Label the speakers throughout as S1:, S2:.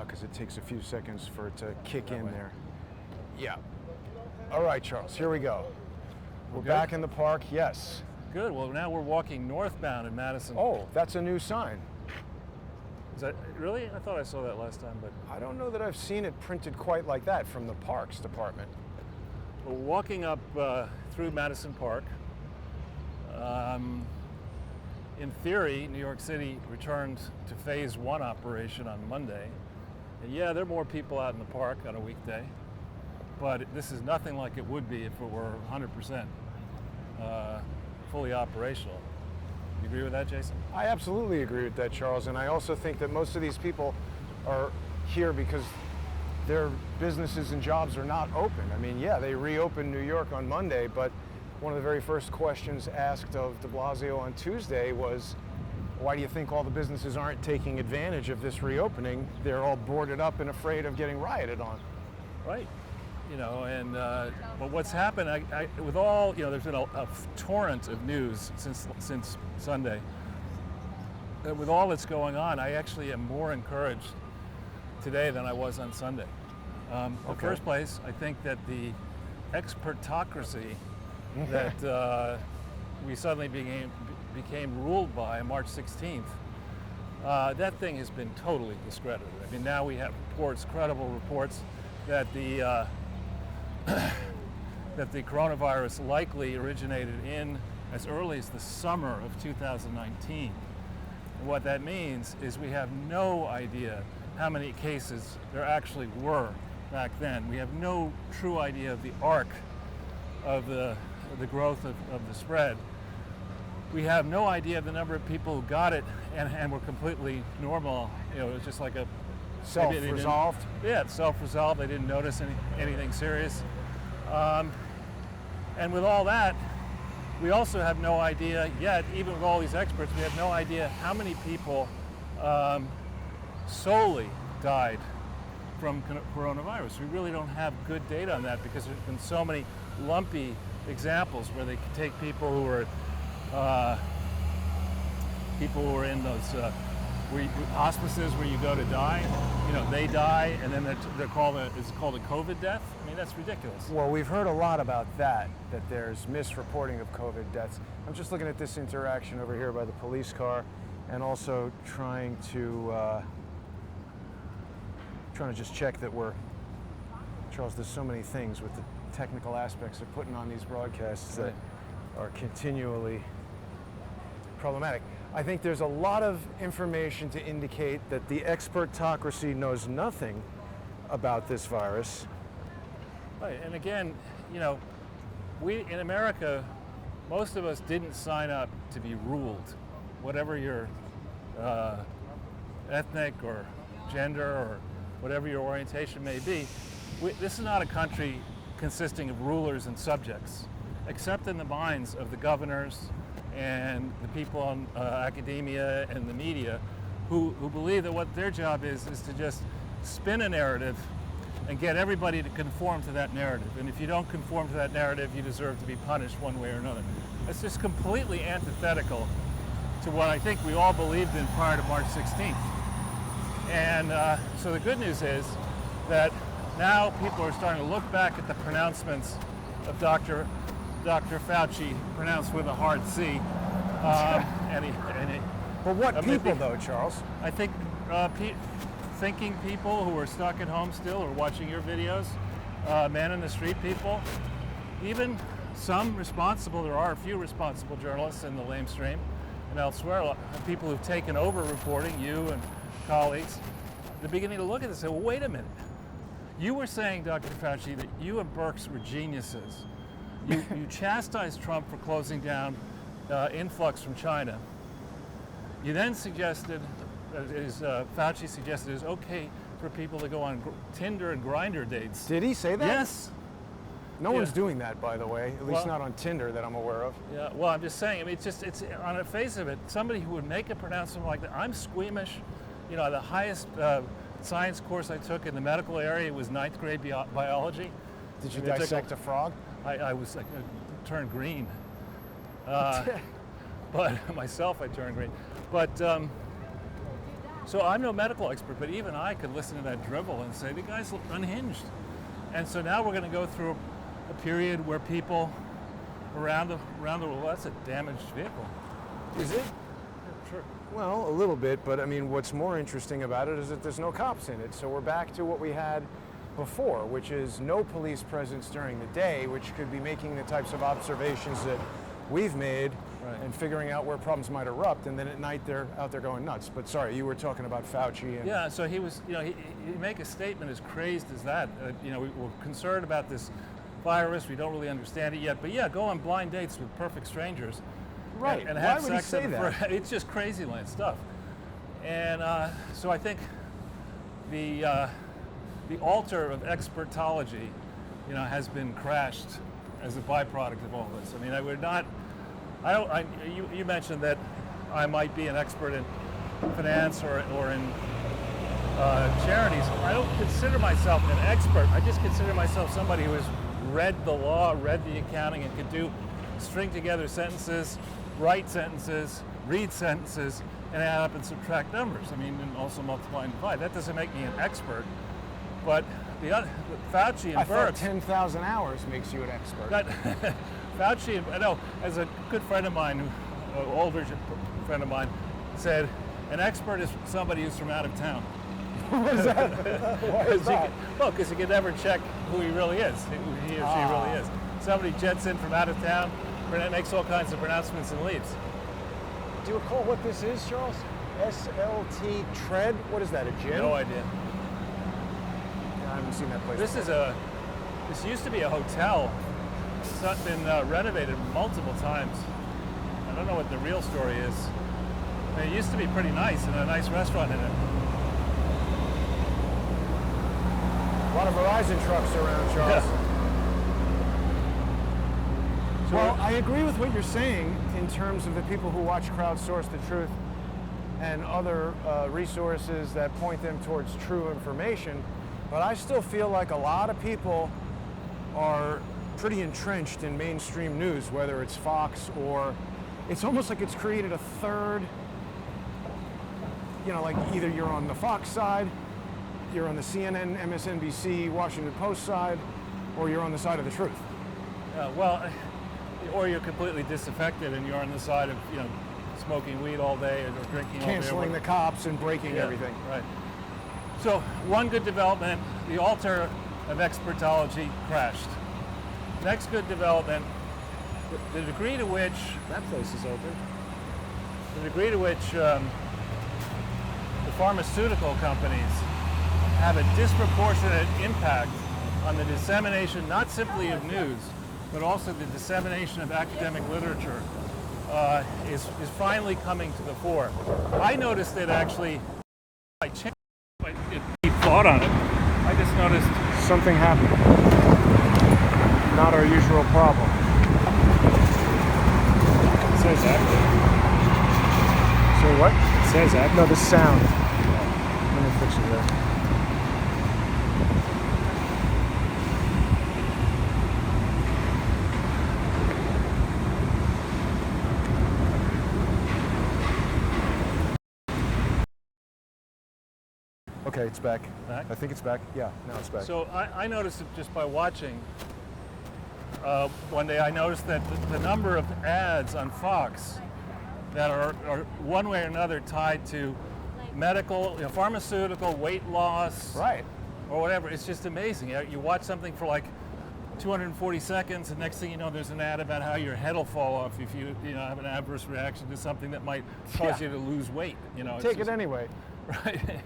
S1: because it takes a few seconds for it to kick in there. Yeah. All right, Charles, here we go. We're back in the park, yes.
S2: Good, well now we're walking northbound in Madison.
S1: Oh, that's a new sign.
S2: Is that, really? I thought I saw that last time, but...
S1: I don't know that I've seen it printed quite like that from the Parks Department.
S2: We're walking up through Madison Park. In theory, New York City returned to phase 1 operation on Monday. And yeah, there are more people out in the park on a weekday, but this is nothing like it would be if it were 100% fully operational. You agree with that, Jason?
S1: I absolutely agree with that, Charles, and I also think that most of these people are here because their businesses and jobs are not open. I mean, yeah, they reopened New York on Monday, but one of the very first questions asked of de Blasio on Tuesday was, why do you think all the businesses aren't taking advantage of this reopening? They're all boarded up and afraid of getting rioted on.
S2: Right. You know, and but what's happened, with all, you know, there's been a torrent of news since Sunday. With all that's going on, I actually am more encouraged today than I was on Sunday. In the first place, I think that the expertocracy that we suddenly became ruled by on March 16th, that thing has been totally discredited. I mean, now we have reports, credible reports, that the that the coronavirus likely originated in as early as the summer of 2019. And what that means is we have no idea how many cases there actually were back then. We have no true idea of the arc of the growth of the spread. We have no idea of the number of people who got it and were completely normal. You know, it was just like a
S1: self-resolved?
S2: Yeah, it's self-resolved. They didn't notice anything serious. And with all that, we also have no idea yet, even with all these experts, we have no idea how many people solely died from coronavirus. We really don't have good data on that because there's been so many lumpy examples where they could take people who were in those hospices where you go to die. You know, they die, and then it's called a COVID death. I mean, that's ridiculous.
S1: Well, we've heard a lot about that there's misreporting of COVID deaths. I'm just looking at this interaction over here by the police car, and also trying to just check that Charles, there's so many things with the technical aspects of putting on these broadcasts that are continually problematic. I think there's a lot of information to indicate that the expertocracy knows nothing about this virus.
S2: Right, and again, you know, we in America, most of us didn't sign up to be ruled, whatever your ethnic or gender or whatever your orientation may be. This is not a country consisting of rulers and subjects, except in the minds of the governors and the people on academia and the media who believe that what their job is to just spin a narrative and get everybody to conform to that narrative. And if you don't conform to that narrative, you deserve to be punished one way or another. It's just completely antithetical to what I think we all believed in prior to March 16th. And so the good news is that now people are starting to look back at the pronouncements of Dr. Fauci, pronounced with a hard C.
S1: But what people, though, Charles?
S2: I think thinking people who are stuck at home still or watching your videos, man in the street people, even some responsible, there are a few responsible journalists in the lamestream and elsewhere, people who've taken over reporting, you and colleagues, they're beginning to look at this and say, well, wait a minute. You were saying, Dr. Fauci, that you and Birx were geniuses. You chastised Trump for closing down influx from China. You then suggested, Fauci suggested, it's okay for people to go on Tinder and Grindr dates.
S1: Did he say that?
S2: Yes.
S1: No one's doing that, by the way, at least not on Tinder that I'm aware of.
S2: Yeah, well, I'm just saying, I mean, it's on the face of it, somebody who would make a pronouncement like that, I'm squeamish. You know, the highest science course I took in the medical area was 9th grade biology.
S1: Did you dissect a frog?
S2: I was like, turned green. But myself, I turned green. But So I'm no medical expert, but even I could listen to that drivel and say, the guy's unhinged. And so now we're going to go through a period where people around the world, well, that's a damaged vehicle.
S1: Is it?
S2: Yeah, sure.
S1: Well, a little bit, but I mean, what's more interesting about it is that there's no cops in it. So we're back to what we had before, which is no police presence during the day, which could be making the types of observations that we've made and figuring out where problems might erupt, and then at night they're out there going nuts. But sorry, you were talking about Fauci. And
S2: yeah, so he was, he make a statement as crazed as that. We're concerned about this virus, we don't really understand it yet, but yeah, go on blind dates with perfect strangers.
S1: Right.
S2: And have
S1: Why would he
S2: sex
S1: say that?
S2: It's just crazy land stuff. And so I think the altar of expertology, has been crashed as a byproduct of all this. I mean, you mentioned that I might be an expert in finance or in charities. I don't consider myself an expert. I just consider myself somebody who has read the law, read the accounting, and could string together sentences, write sentences, read sentences, and add up and subtract numbers. I mean, and also multiply and divide. That doesn't make me an expert. But Fauci and
S1: I thought
S2: Birx,
S1: 10,000 hours makes you an expert.
S2: Fauci, as a good friend of mine, an older friend of mine, said, an expert is somebody who's from out of town.
S1: What is that? Why is that?
S2: Well, because you can never check who he really is, who he or she really is. Somebody jets in from out of town, makes all kinds of pronouncements and leaves.
S1: Do you recall what this is, Charles? SLT Tread? What is that, a gym?
S2: No idea.
S1: I haven't seen that place.
S2: This used to be a hotel. It's not been renovated multiple times. I don't know what the real story is. I mean, it used to be pretty nice and a nice restaurant in it.
S1: A lot of Verizon trucks around, Charles.
S2: Yeah.
S1: Well, I agree with what you're saying in terms of the people who watch Crowdsource the Truth and other resources that point them towards true information, but I still feel like a lot of people are pretty entrenched in mainstream news, whether it's Fox or it's almost like it's created a third, like either you're on the Fox side, you're on the CNN, MSNBC, Washington Post side, or you're on the side of the truth.
S2: Or you're completely disaffected and you're on the side of, smoking weed all day or drinking all day.
S1: Canceling the cops and breaking everything.
S2: Right. So one good development, the altar of expertology crashed. Next good development, the degree to which
S1: That place is open.
S2: the pharmaceutical companies have a disproportionate impact on the dissemination, not simply of news, but also the dissemination of academic literature is finally coming to the fore. I noticed it actually, I changed my deep thought on it. I just noticed
S1: Something happened. Not our usual problem.
S2: it says active.
S1: So what?
S2: It says active.
S1: No, the sound. Let me fix it there. Okay, it's back.
S2: Back?
S1: I think it's back. Yeah, now it's back.
S2: So I noticed it just by watching. One day I noticed that the number of ads on Fox that are one way or another tied to medical, pharmaceutical, weight loss,
S1: right,
S2: or whatever, it's just amazing. You watch something for like 240 seconds, and next thing you know, there's an ad about how your head will fall off if you have an adverse reaction to something that might cause you to lose weight.
S1: Take it anyway.
S2: Right.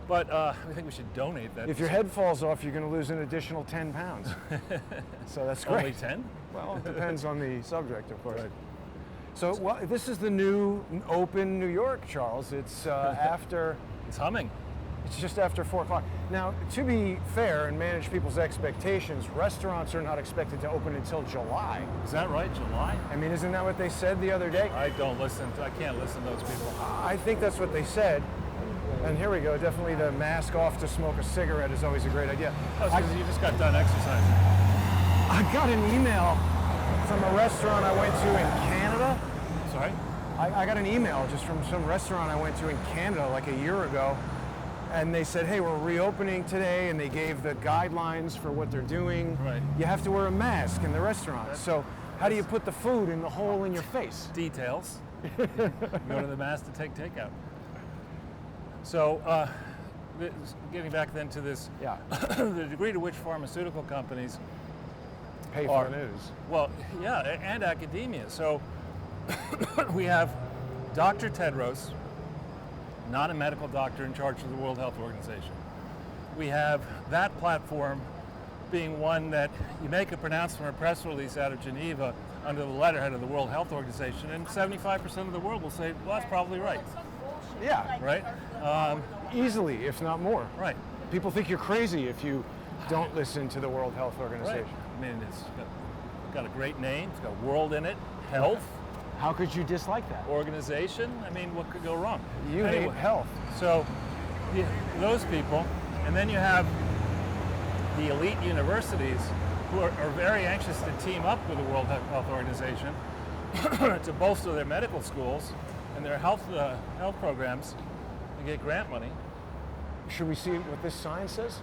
S2: But I think we should donate that.
S1: If your head falls off, you're going to lose an additional 10 pounds. So that's great.
S2: Only 10?
S1: Well, it depends on the subject, of course.
S2: Right.
S1: So, well, this is the new open New York, Charles. It's after...
S2: It's humming.
S1: It's just after 4 o'clock. Now, to be fair and manage people's expectations, restaurants are not expected to open until July.
S2: Is that right, July?
S1: I mean, isn't that what they said the other day?
S2: I can't listen to those people.
S1: I think that's what they said. And here we go. Definitely the mask off to smoke a cigarette is always a great idea.
S2: You just got done exercising.
S1: I got an email from a restaurant I went to in Canada.
S2: Sorry?
S1: I got an email just from some restaurant I went to in Canada like a year ago, and they said, hey, we're reopening today, and they gave the guidelines for what they're doing.
S2: Right.
S1: You have to wear a mask in the restaurant. So how do you put the food in the hole in your face?
S2: Details. Go to the mass to take takeout. So, getting back then to this,
S1: Yeah.
S2: the degree to which pharmaceutical companies
S1: Pay for the news.
S2: well, yeah, and academia. So, we have Dr. Tedros, not a medical doctor in charge of the World Health Organization. We have that platform being one that you make a pronouncement or press release out of Geneva under the letterhead of the World Health Organization, and 75% of the world will say, well, that's probably right.
S1: Yeah,
S2: Right?
S1: easily, if not more.
S2: Right.
S1: People think you're crazy if you don't listen to the World Health Organization.
S2: Right. I mean, it's got a great name. It's got world in it. Health,
S1: How could you dislike that?
S2: organization. I mean, what could go wrong?
S1: You hate health.
S2: So, those people, and then you have the elite universities who are very anxious to team up with the World Health Organization to bolster their medical schools and their health programs and get grant money.
S1: Should we see what this sign says?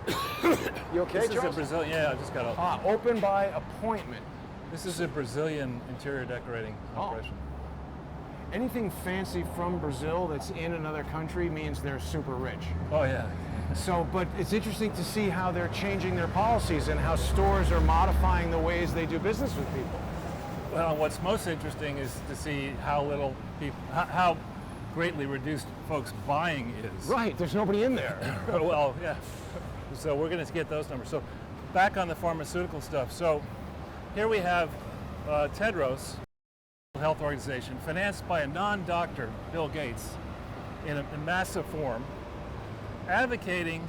S1: You okay,
S2: This is a
S1: Charles?
S2: Brazilian. Yeah, I just got a.
S1: Open by appointment.
S2: This is a Brazilian interior decorating
S1: Oh.
S2: operation.
S1: Anything fancy from Brazil that's in another country means they're super rich.
S2: Oh yeah.
S1: So, but it's interesting to see how they're changing their policies and how stores are modifying the ways they do business with people.
S2: Well, what's most interesting is to see how little people, how greatly reduced folks' buying is.
S1: Right, there's nobody in there.
S2: Well, yeah. So we're going to get those numbers. So back on the pharmaceutical stuff. So here we have Tedros, Health Organization, financed by a non-doctor, Bill Gates, in massive form, advocating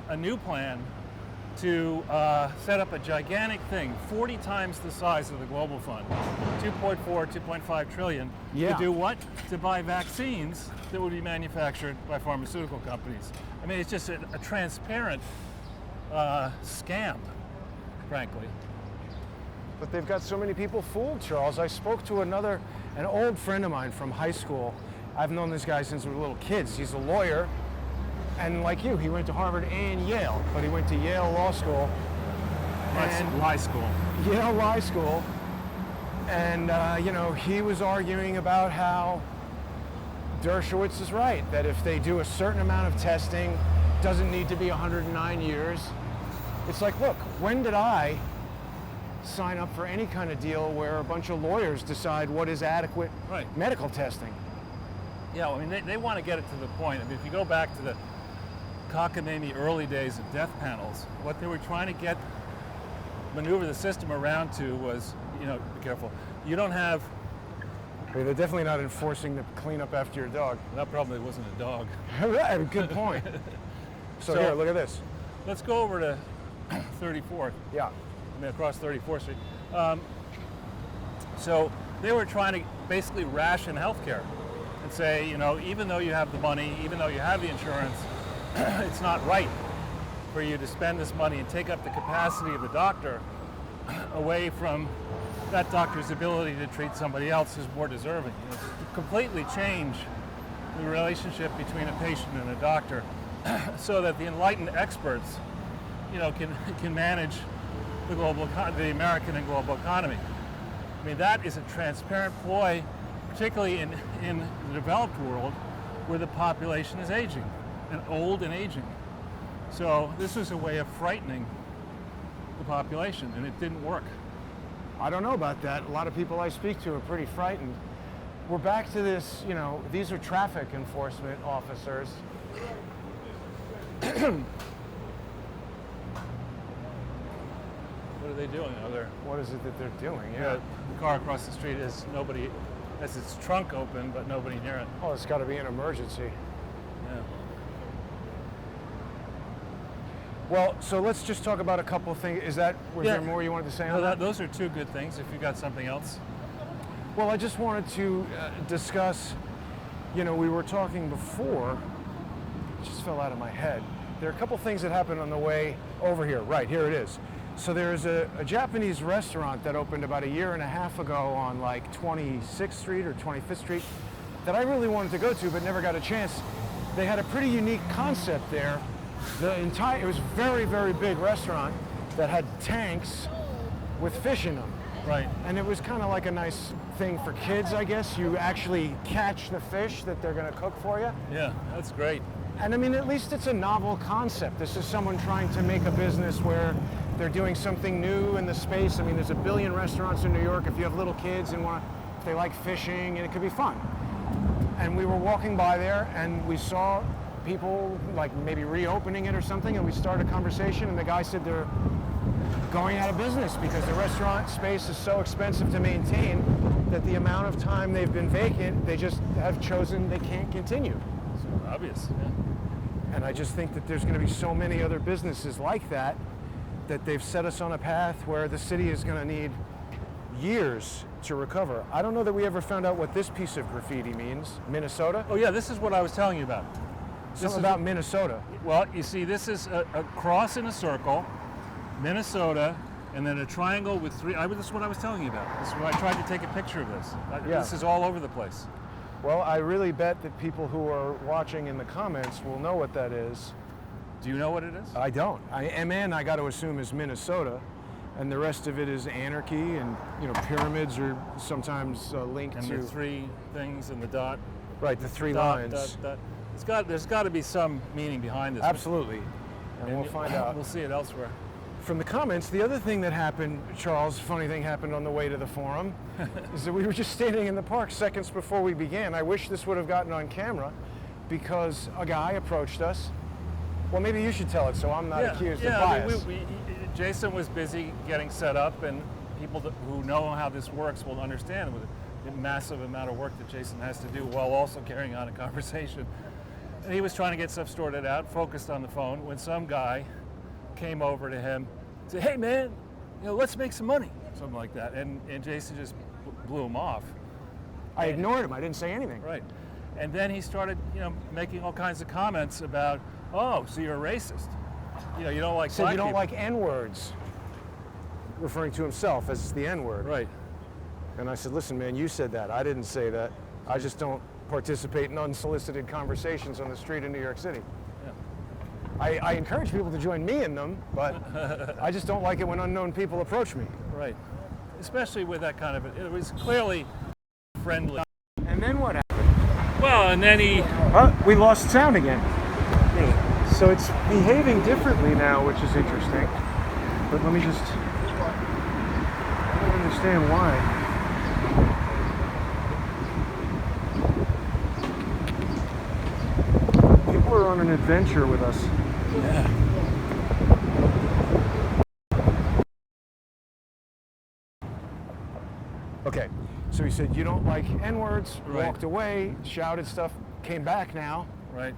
S2: a new plan to set up a gigantic thing, 40 times the size of the global fund, 2.4, 2.5 trillion,
S1: Yeah.
S2: to do what? To buy vaccines that would be manufactured by pharmaceutical companies. I mean, it's just a transparent scam, frankly.
S1: But they've got so many people fooled, Charles. I spoke to an old friend of mine from high school. I've known this guy since we were little kids. He's a lawyer. And like you, he went to Harvard and Yale, but he went to Yale Law School.
S2: That's lie school.
S1: Yale Law School. And, he was arguing about how Dershowitz is right, that if they do a certain amount of testing, doesn't need to be 109 years. It's like, look, when did I sign up for any kind of deal where a bunch of lawyers decide what is adequate
S2: Right.
S1: medical testing?
S2: Yeah, I mean, they want to get it to the point. I mean, if you go back to the cockamamie early days of death panels, what they were trying to maneuver the system around to was, be careful. You don't have,
S1: They're definitely not enforcing the clean up after your dog.
S2: that probably wasn't a dog.
S1: Good point. So
S2: So-
S1: here, look at this.
S2: Let's go over to 34th,
S1: Yeah.
S2: across 34th Street. So they were trying to basically ration healthcare and say, even though you have the money, even though you have the insurance, it's not right for you to spend this money and take up the capacity of the doctor away from that doctor's ability to treat somebody else who's more deserving. To completely change the relationship between a patient and a doctor so that the enlightened experts, can manage the the American and global economy. I mean, that is a transparent ploy, particularly in the developed world where the population is aging, and old and aging. So this was a way of frightening the population, and it didn't work.
S1: I don't know about that. A lot of people I speak to are pretty frightened. We're back to this, these are traffic enforcement officers.
S2: What are they doing over there?
S1: What is it that they're doing?
S2: The car across the street has its trunk open, but nobody near it.
S1: Oh, it's got to be an emergency.
S2: Yeah.
S1: Well, so let's just talk about a couple of things. Was there more you wanted to say on that?
S2: Those are two good things. If you got something else.
S1: Well, I just wanted to discuss, we were talking before, it just fell out of my head. There are a couple things that happened on the way over here. Right, here it is. So there's a Japanese restaurant that opened about a year and a half ago on like 26th Street or 25th Street. that I really wanted to go to but never got a chance. They had a pretty unique concept there. It was a very, very big restaurant that had tanks with fish in them.
S2: Right.
S1: And it was kind of like a nice thing for kids, I guess. You actually catch the fish that they're going to cook for you.
S2: Yeah, that's great.
S1: And I mean, at least it's a novel concept. This is someone trying to make a business where they're doing something new in the space. I mean, there's a billion restaurants in New York. If you have little kids and if they like fishing, and it could be fun. And we were walking by there and we saw people like maybe reopening it or something, and we started a conversation, and the guy said they're going out of business because the restaurant space is so expensive to maintain that the amount of time they've been vacant, they just have chosen they can't continue.
S2: It's obvious. Yeah.
S1: And I just think that there's going to be so many other businesses like that they've set us on a path where the city is going to need years to recover. I don't know that we ever found out what this piece of graffiti means. Minnesota?
S2: Oh yeah, this is what I was telling you about.
S1: Something about Minnesota.
S2: Well, you see, this is a cross in a circle, Minnesota, and then a triangle with three. This is what I was telling you about. This is what I tried to take a picture of this.
S1: Yeah.
S2: This is all over the place.
S1: Well, I really bet that people who are watching in the comments will know what that is.
S2: Do you know what it is?
S1: I don't. MN, I got to assume, is Minnesota, and the rest of it is Anarchy, and pyramids are sometimes linked
S2: and
S1: to
S2: the three things and the dot.
S1: Right, the three
S2: dot,
S1: lines.
S2: Dot, dot. There's got to be some meaning behind this.
S1: Absolutely, and we'll find out.
S2: We'll see it elsewhere.
S1: From the comments, the other thing that happened, Charles, funny thing happened on the way to the forum, is that we were just standing in the park seconds before we began. I wish this would have gotten on camera, because a guy approached us. Well, maybe you should tell it so I'm not accused of bias.
S2: Jason was busy getting set up, and people who know how this works will understand with the massive amount of work that Jason has to do while also carrying on a conversation. And he was trying to get stuff sorted out, focused on the phone, when some guy came over to him, said, "Hey man, let's make some money," something like that. And Jason just blew him off.
S1: I ignored him. I didn't say anything.
S2: Right. And then he started, making all kinds of comments about, "Oh, so you're a racist? You don't like
S1: said
S2: black
S1: you don't
S2: people."
S1: like N-words, referring to himself as the N-word.
S2: Right.
S1: And I said, "Listen, man, you said that. I didn't say that. I just don't participate in unsolicited conversations on the street in New York City.
S2: Yeah.
S1: I encourage people to join me in them, but I just don't like it when unknown people approach me."
S2: Right. Especially with that kind of, it was clearly friendly.
S1: And then what happened?
S2: Well, and then he...
S1: We lost sound again. So it's behaving differently now, which is interesting. But let me just... I don't understand why. People are on an adventure with us.
S2: Yeah.
S1: Okay, so he said, "You don't like N-words,"
S2: Right.
S1: walked away, shouted stuff, came back now.
S2: Right.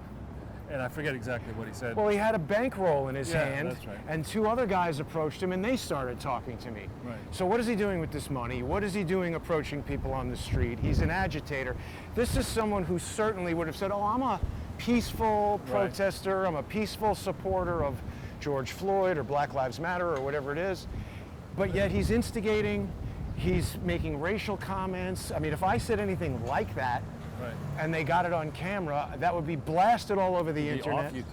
S2: And I forget exactly what he said.
S1: Well, he had a bankroll in his hand,
S2: that's right.
S1: and two other guys approached him, and they started talking to me.
S2: Right.
S1: So what is he doing with this money? What is he doing approaching people on the street? He's an agitator. This is someone who certainly would have said, "Oh, I'm a peaceful protester, I'm a peaceful supporter of George Floyd or Black Lives Matter or whatever it is," but yet he's instigating, he's making racial comments. I mean, if I said anything like that,
S2: Right.
S1: and they got it on camera, that would be blasted all over the
S2: Be
S1: internet.
S2: off YouTube.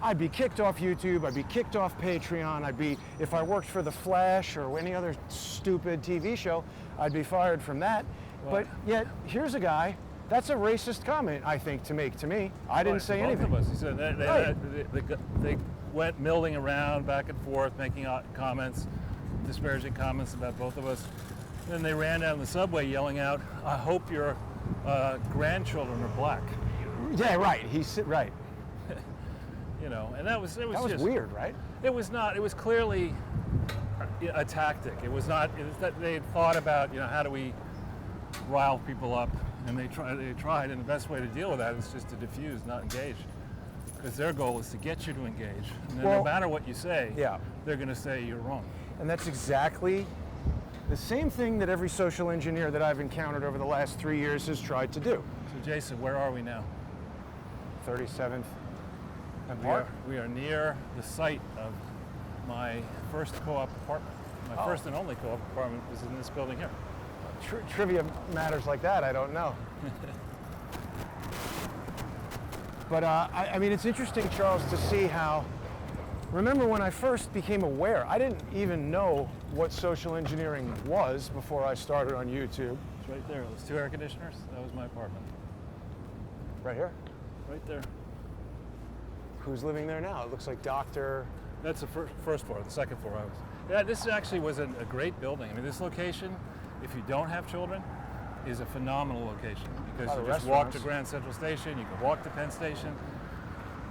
S1: I'd be kicked off YouTube, I'd be kicked off Patreon, if I worked for The Flash or any other stupid TV show, I'd be fired from that.
S2: Well,
S1: but yet, here's a guy, that's a racist comment, I think, to make to me. I didn't say anything.
S2: Both of us. He said they went milling around back and forth, making comments, disparaging comments about both of us. Then they ran down the subway yelling out, "I hope your grandchildren are black."
S1: Yeah, right. He said, right.
S2: And that was
S1: That was
S2: just
S1: weird, right?
S2: It was not. It was clearly a tactic. It was not. It was that they had thought about, how do we rile people up, and they tried, and the best way to deal with that is just to diffuse, not engage, because their goal is to get you to engage. And then no matter what you say, they're going to say you're wrong.
S1: And that's exactly the same thing that every social engineer that I've encountered over the last 3 years has tried to do.
S2: So Jason, where are we now?
S1: 37th and
S2: We
S1: Park.
S2: we are near the site of my first co-op apartment. My first and only co-op apartment was in this building here.
S1: Trivia matters like that, I don't know. But I mean, it's interesting, Charles, to see how. Remember when I first became aware, I didn't even know what social engineering was before I started on YouTube.
S2: It's right there. Those 2 air conditioners. That was my apartment.
S1: Right here?
S2: Right there.
S1: Who's living there now? It looks like Dr.
S2: That's the first floor. The second floor I was. Yeah, this actually was a great building. I mean, this location, if you don't have children, is a phenomenal location because you just walk to Grand Central Station, you can walk to Penn Station,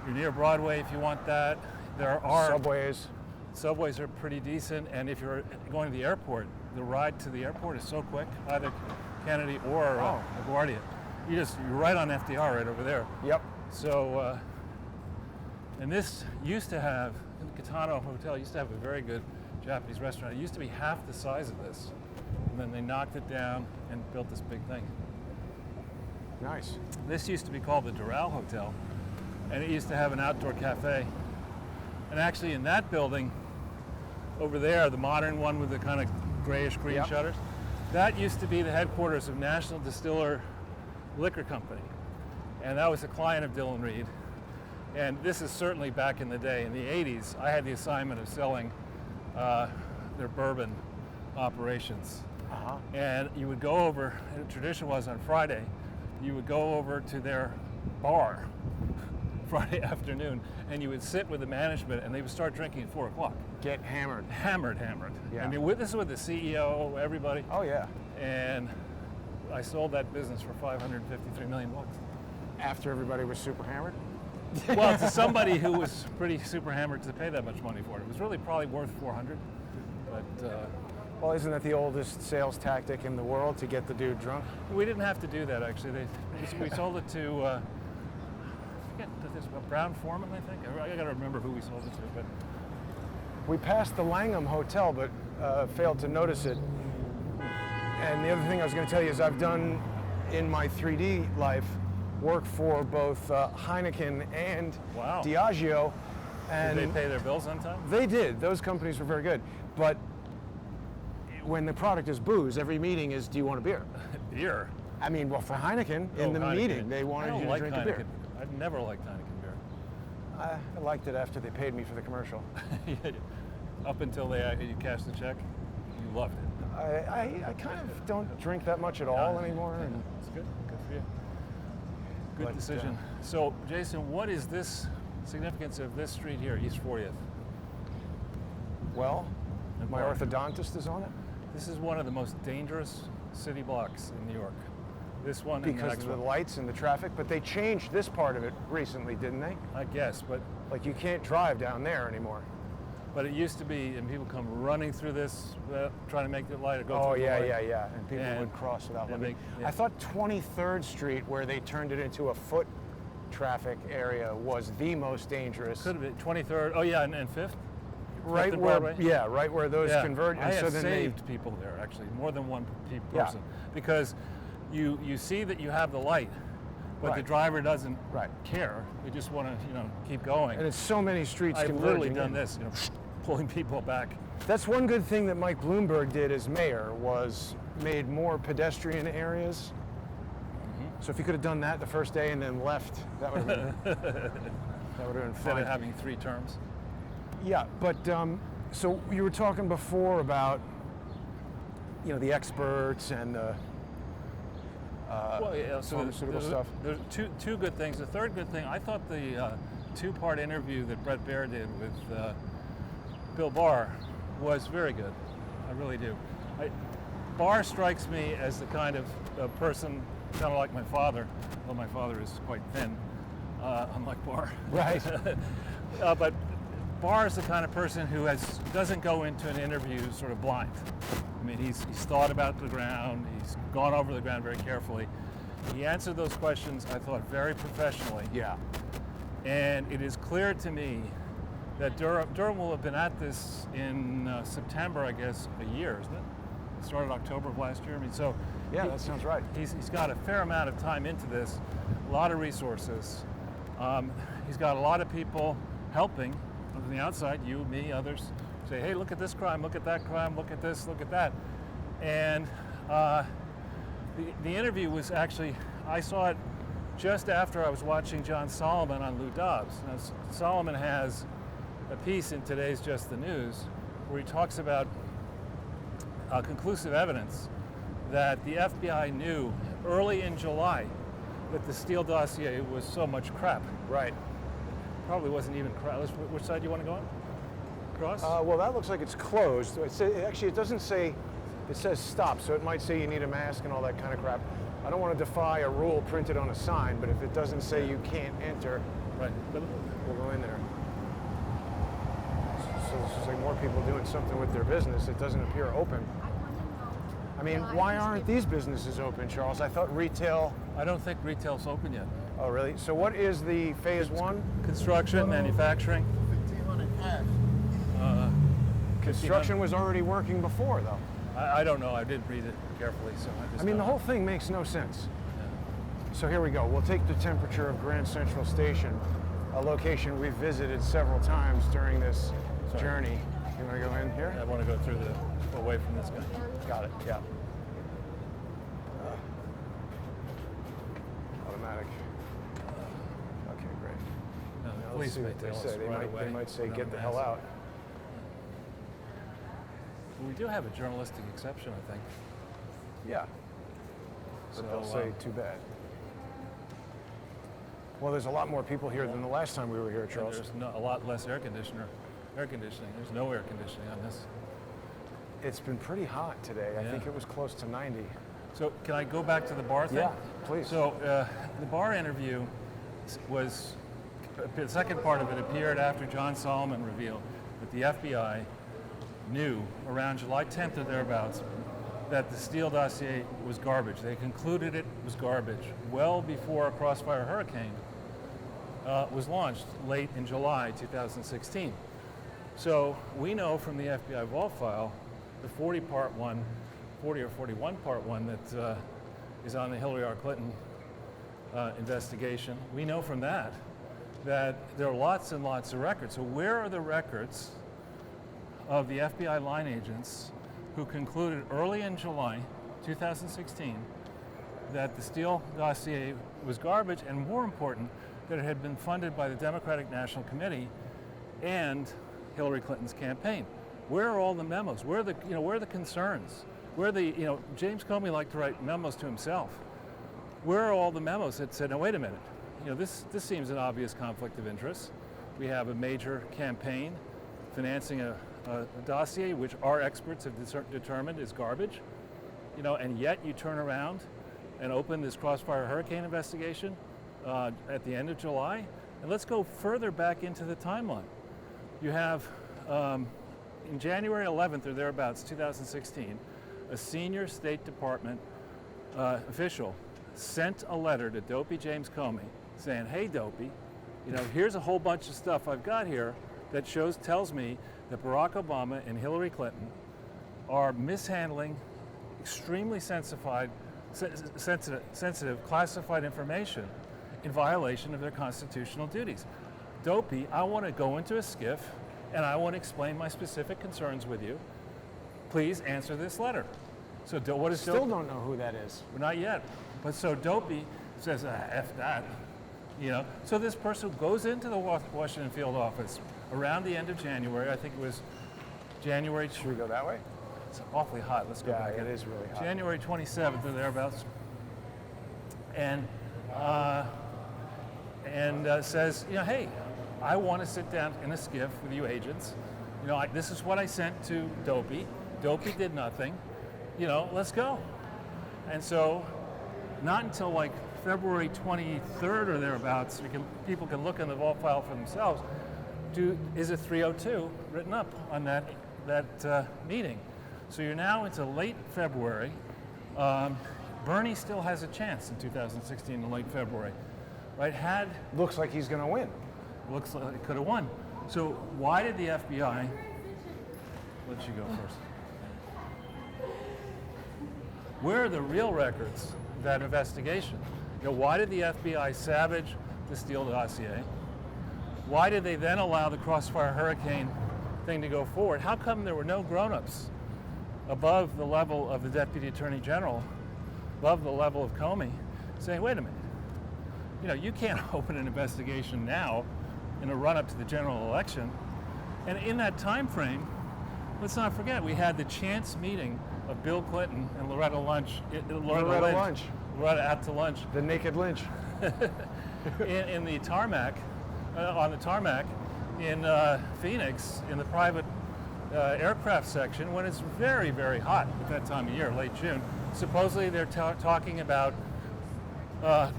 S2: you're near Broadway if you want that. There are
S1: subways.
S2: Subways are pretty decent, and if you're going to the airport, the ride to the airport is so quick, either Kennedy or LaGuardia. You're right on FDR right over there.
S1: Yep.
S2: So, and this used to have, the Kitano Hotel used to have a very good Japanese restaurant. It used to be half the size of this. And then they knocked it down and built this big thing.
S1: Nice.
S2: This used to be called the Doral Hotel, and it used to have an outdoor cafe. And actually in that building, over there, the modern one with the kind of grayish green shutters, that used to be the headquarters of National Distiller Liquor Company. And that was a client of Dillon Reed. And this is certainly back in the day. In the 80s, I had the assignment of selling their bourbon operations. And you would go over, and the tradition was on Friday, you would go over to their bar Friday afternoon, and you would sit with the management, and they would start drinking at 4 o'clock.
S1: Get hammered.
S2: Hammered.
S1: Yeah.
S2: And this is with the CEO, everybody.
S1: Oh yeah.
S2: And I sold that business for $553 million.
S1: After everybody was super hammered?
S2: Well, to somebody who was pretty super hammered to pay that much money for it. It was really probably worth 400. But
S1: well, isn't that the oldest sales tactic in the world, to get the dude drunk?
S2: we didn't have to do that, actually. We sold it to, I forget, this Brown Foreman, I think. I got to remember who we sold it to. But
S1: We passed the Langham Hotel, but failed to notice it. And the other thing I was going to tell you is I've done, in my 3D life, work for both Heineken and
S2: Wow.
S1: Diageo. And
S2: did they pay their bills on time?
S1: They did. Those companies were very good. But when the product is booze, every meeting is, do you want a beer?
S2: Beer?
S1: I mean, well, for Heineken, in the
S2: Heineken.
S1: meeting, they wanted you to drink a beer.
S2: I've never liked Heineken beer.
S1: I liked it after they paid me for the commercial.
S2: Up until you cashed the check, you loved it.
S1: I kind of don't drink that much at all anymore. And
S2: It's good. Good for you. Good
S1: But,
S2: decision. So, Jason, what is this significance of this street here, East 40th?
S1: well,
S2: And
S1: my
S2: why?
S1: orthodontist is on it
S2: This is one of the most dangerous city blocks in New York. This one and the
S1: because
S2: next
S1: of the
S2: one.
S1: lights and the traffic. But they changed this part of it recently, didn't they?
S2: I guess, but
S1: Like, you can't drive down there anymore.
S2: it used to be, and people come running through this, trying to make the light or go
S1: Oh
S2: through
S1: yeah,
S2: the light.
S1: yeah. And people
S2: And-
S1: would cross without
S2: and
S1: looking.
S2: they- yeah.
S1: I thought 23rd Street, where they turned it into a foot traffic area, was the most dangerous.
S2: Could have been 23rd. Oh yeah, and 5th.
S1: Right
S2: and
S1: where,
S2: Broadway?
S1: yeah, right where those
S2: Yeah.
S1: converge.
S2: I
S1: And so
S2: have
S1: then
S2: saved people there, actually, more than one
S1: Yeah.
S2: person, because you see that you have the light, but the
S1: Right.
S2: driver doesn't
S1: Right.
S2: care. They just want to keep going.
S1: and it's so many streets
S2: I've
S1: converging.
S2: literally done
S1: in.
S2: this, pulling people back.
S1: That's one good thing that Mike Bloomberg did as mayor, was made more pedestrian areas. So if he could have done that the first day and then left, that would have been, that would have been
S2: Instead
S1: fine.
S2: of having 3 terms.
S1: Yeah, but so you were talking before about, the experts and the
S2: Well, yeah, so
S1: pharmaceutical stuff.
S2: There's two good things. The third good thing, I thought the 2-part interview that Brett Baer did with Bill Barr was very good. I really do. Barr strikes me as the kind of person, kind of like my father, though my father is quite thin, unlike Barr.
S1: Right.
S2: But Barr is the kind of person who doesn't go into an interview sort of blind. I mean, he's thought about the ground, he's gone over the ground very carefully. He answered those questions, I thought, very professionally.
S1: Yeah.
S2: And it is clear to me that Durham will have been at this in September, I guess, a year, isn't it? It started October of last year. I mean, so
S1: Yeah, that sounds right.
S2: he's got a fair amount of time into this, a lot of resources. He's got a lot of people helping from the outside, you, me, others, say, hey, look at this crime, look at that crime, look at this, look at that. And the interview was actually, I saw it just after I was watching John Solomon on Lou Dobbs. Now, Solomon has a piece in today's Just the News where he talks about conclusive evidence that the FBI knew early in July that the Steele dossier was so much crap.
S1: Right.
S2: Probably wasn't even crap. Which side do you want to go on? Cross?
S1: Well, that looks like it's closed. Actually, it doesn't say, it says stop, so it might say you need a mask and all that kind of crap. I don't want to defy a rule printed on a sign, but if it doesn't say you can't enter,
S2: right.
S1: We'll go in there. So it's just like more people doing something with their business. It doesn't appear open. I mean, why aren't these businesses open, Charles? I thought retail...
S2: I don't think retail's open yet.
S1: Oh, really? So what is the phase one?
S2: Construction, manufacturing.
S3: 1,500 cash.
S1: Construction was already working before, though.
S2: I don't know. I didn't read it carefully, so I just.
S1: I mean, the whole thing makes no sense.
S2: Yeah.
S1: So here we go. We'll take the temperature of Grand Central Station, a location we've visited several times during this journey. You want to go in here?
S2: I want to go through away from this guy.
S1: Got it. Yeah. Automatic. Okay, great.
S2: No,
S1: Now, let's
S2: police
S1: see
S2: may
S1: what they
S2: tell us
S1: say.
S2: right
S1: They might say,
S2: away.
S1: get the hell out.
S2: We do have a journalistic exception, I think.
S1: Yeah. So
S2: So,
S1: they'll say, too bad. Well, there's a lot more people here than the last time we were here, Charles.
S2: There's a lot less air conditioning. There's no air conditioning on this.
S1: It's been pretty hot today. I think it was close to 90.
S2: So can I go back to the bar thing?
S1: Yeah, please.
S2: So the bar interview was, the second part of it appeared after John Solomon revealed that the FBI knew around July 10th or thereabouts that the Steele dossier was garbage. They concluded it was garbage well before a Crossfire Hurricane was launched late in July 2016. So we know from the FBI vault file, the 40 or 41 part 1 that is on the Hillary R. Clinton investigation, we know from that there are lots and lots of records. So where are the records of the FBI line agents who concluded early in July 2016 that the Steele dossier was garbage, and more important, that it had been funded by the Democratic National Committee and Hillary Clinton's campaign? Where are all the memos? Where are the concerns? Where are the, James Comey liked to write memos to himself. Where are all the memos that said, now wait a minute, this seems an obvious conflict of interest. We have a major campaign financing a dossier which our experts have determined is garbage, and yet you turn around and open this Crossfire Hurricane investigation at the end of July. And let's go further back into the timeline. You have, in January 11th or thereabouts, 2016, a senior State Department official sent a letter to Dopey James Comey saying, hey Dopey, here's a whole bunch of stuff I've got here that tells me that Barack Obama and Hillary Clinton are mishandling extremely sensitive classified information in violation of their constitutional duties. Dopey, I want to go into a skiff and I want to explain my specific concerns with you. Please answer this letter. So what is
S1: Still don't know who that is.
S2: Not yet. But so Dopey says, F that. So this person goes into the Washington field office around the end of January. I think it was January.
S1: Should we go that way?
S2: It's awfully hot. Let's go back.
S1: Yeah, it is really hot.
S2: January 27th or thereabouts. And says, hey, I want to sit down in a skiff with you agents. This is what I sent to Dopey. Dopey did nothing. Let's go. And so, not until like February 23rd or thereabouts, people can look in the vault file for themselves, is a 302 written up on that meeting. So you're now into late February. Bernie still has a chance in 2016 in late February, right?
S1: Looks like he's going to win.
S2: Looks like it could have won. So why did the FBI let you go first? Where are the real records of that investigation? Why did the FBI savage the Steele dossier? Why did they then allow the Crossfire Hurricane thing to go forward? How come there were no grown-ups above the level of the Deputy Attorney General, above the level of Comey, saying, wait a minute, you can't open an investigation now in a run-up to the general election. And in that time frame, let's not forget, we had the chance meeting of Bill Clinton and Loretta Lynch. Loretta out to lunch.
S1: The naked Lynch.
S2: in the tarmac, on the tarmac in Phoenix, in the private aircraft section, when it's very, very hot at that time of year, late June. Supposedly they're talking about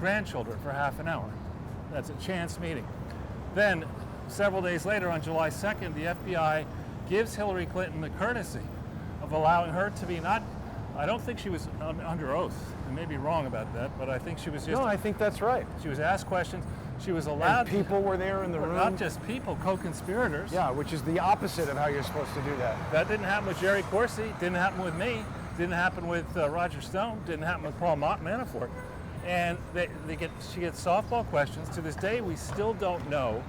S2: grandchildren for half an hour. That's a chance meeting. Then, several days later, on July 2nd, the FBI gives Hillary Clinton the courtesy of allowing her to be I don't think she was under oath. I may be wrong about that, but I think she was just...
S1: No, I think that's right.
S2: She was asked questions. She was allowed...
S1: And people were there in the room.
S2: Not just people, co-conspirators.
S1: Yeah, which is the opposite of how you're supposed to do that.
S2: That didn't happen with Jerry Corsi, didn't happen with me, didn't happen with Roger Stone, didn't happen with Paul Manafort. And she gets softball questions. To this day, we still don't know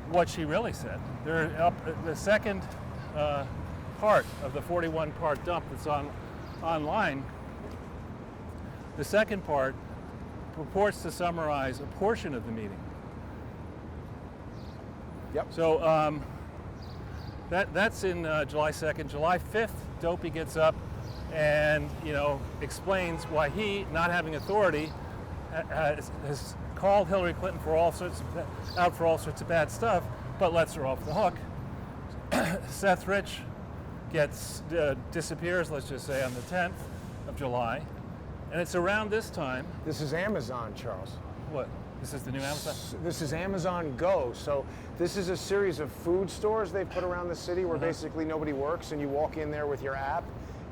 S2: what she really said. The second part of the 41-part dump that's online, the second part purports to summarize a portion of the meeting.
S1: Yep.
S2: So that's in July 2nd. July 5th, Dopey gets up and explains why he, not having authority, has called Hillary Clinton out for all sorts of bad stuff, but lets her off the hook. Seth Rich disappears, let's just say, on the 10th of July, and it's around this time.
S1: This is Amazon, Charles.
S2: What? This is the new Amazon?
S1: This is Amazon Go. So this is a series of food stores they've put around the city where basically nobody works, and you walk in there with your app,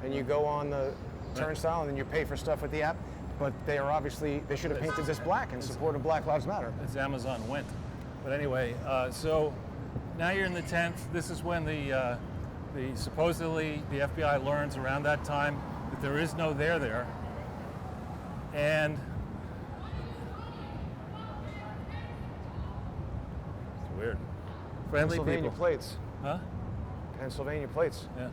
S1: and you go on the turnstile, and then you pay for stuff with the app. But they should have painted this black in support of Black Lives Matter.
S2: It's Amazon went. But anyway, so now you're in the 10th. This is when supposedly the FBI learns around that time that there is no there. And it's weird. Friendly
S1: Pennsylvania
S2: people.
S1: plates.
S2: Huh?
S1: Pennsylvania plates.
S2: Yeah.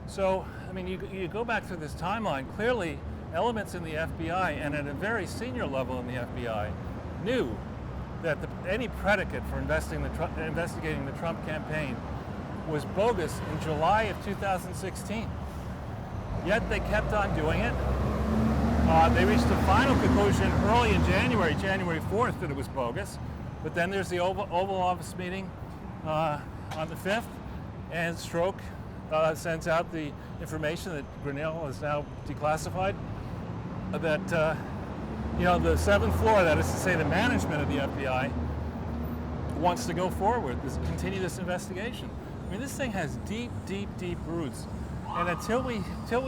S2: So, I mean, you go back through this timeline, clearly elements in the FBI and at a very senior level in the FBI knew that any predicate for investigating the Trump campaign was bogus in July of 2016. Yet they kept on doing it. They reached a final conclusion early in January 4th, that it was bogus. But then there's the Oval Office meeting on the 5th, and Strzok sends out the information that Grinnell is now declassified, that the 7th floor, that is to say the management of the FBI, wants to go forward, continue this investigation. I mean, this thing has deep, deep, deep roots. And until we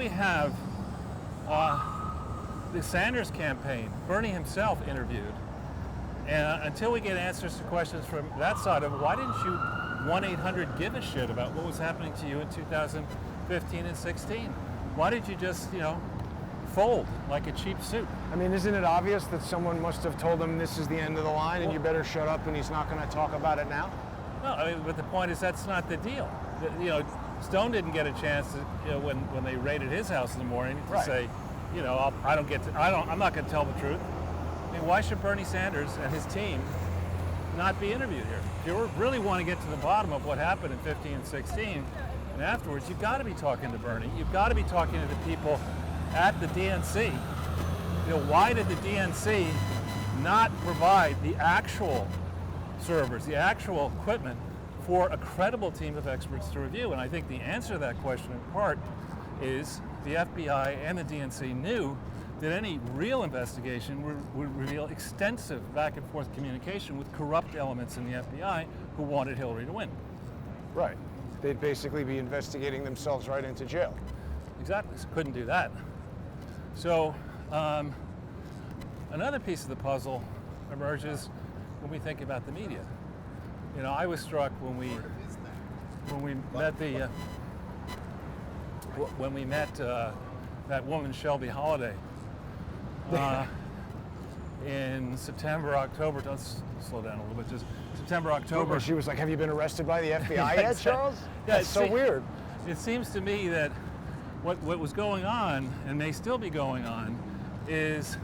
S2: have the Sanders campaign, Bernie himself interviewed, and until we get answers to questions from that side of, why didn't you 1-800-GIVE-A-SHIT about what was happening to you in 2015 and 16? Why did you just, fold like a cheap suit?
S1: I mean, isn't it obvious that someone must have told him this is the end of the line and you better shut up and he's not going to talk about it now?
S2: No, I mean, but the point is that's not the deal. Stone didn't get a chance to, when they raided his house in the morning to say, I'm not going to tell the truth. I mean, why should Bernie Sanders and his team not be interviewed here? If you really want to get to the bottom of what happened in 15 and 16 and afterwards, you've got to be talking to Bernie. You've got to be talking to the people at the DNC. Why did the DNC not provide the actual servers, the actual equipment for a credible team of experts to review? And I think the answer to that question in part is the FBI and the DNC knew that any real investigation would reveal extensive back and forth communication with corrupt elements in the FBI who wanted Hillary to win.
S1: Right. They'd basically be investigating themselves right into jail.
S2: Exactly. So couldn't do that. So another piece of the puzzle emerges when we think about the media. I was struck when we met that woman Shelby Holiday in September, October. Let's slow down a little bit. Just September, October.
S1: She was like, "Have you been arrested by the FBI yet, Charles?"
S2: Yeah,
S1: That's so weird.
S2: It seems to me that what was going on, and may still be going on, is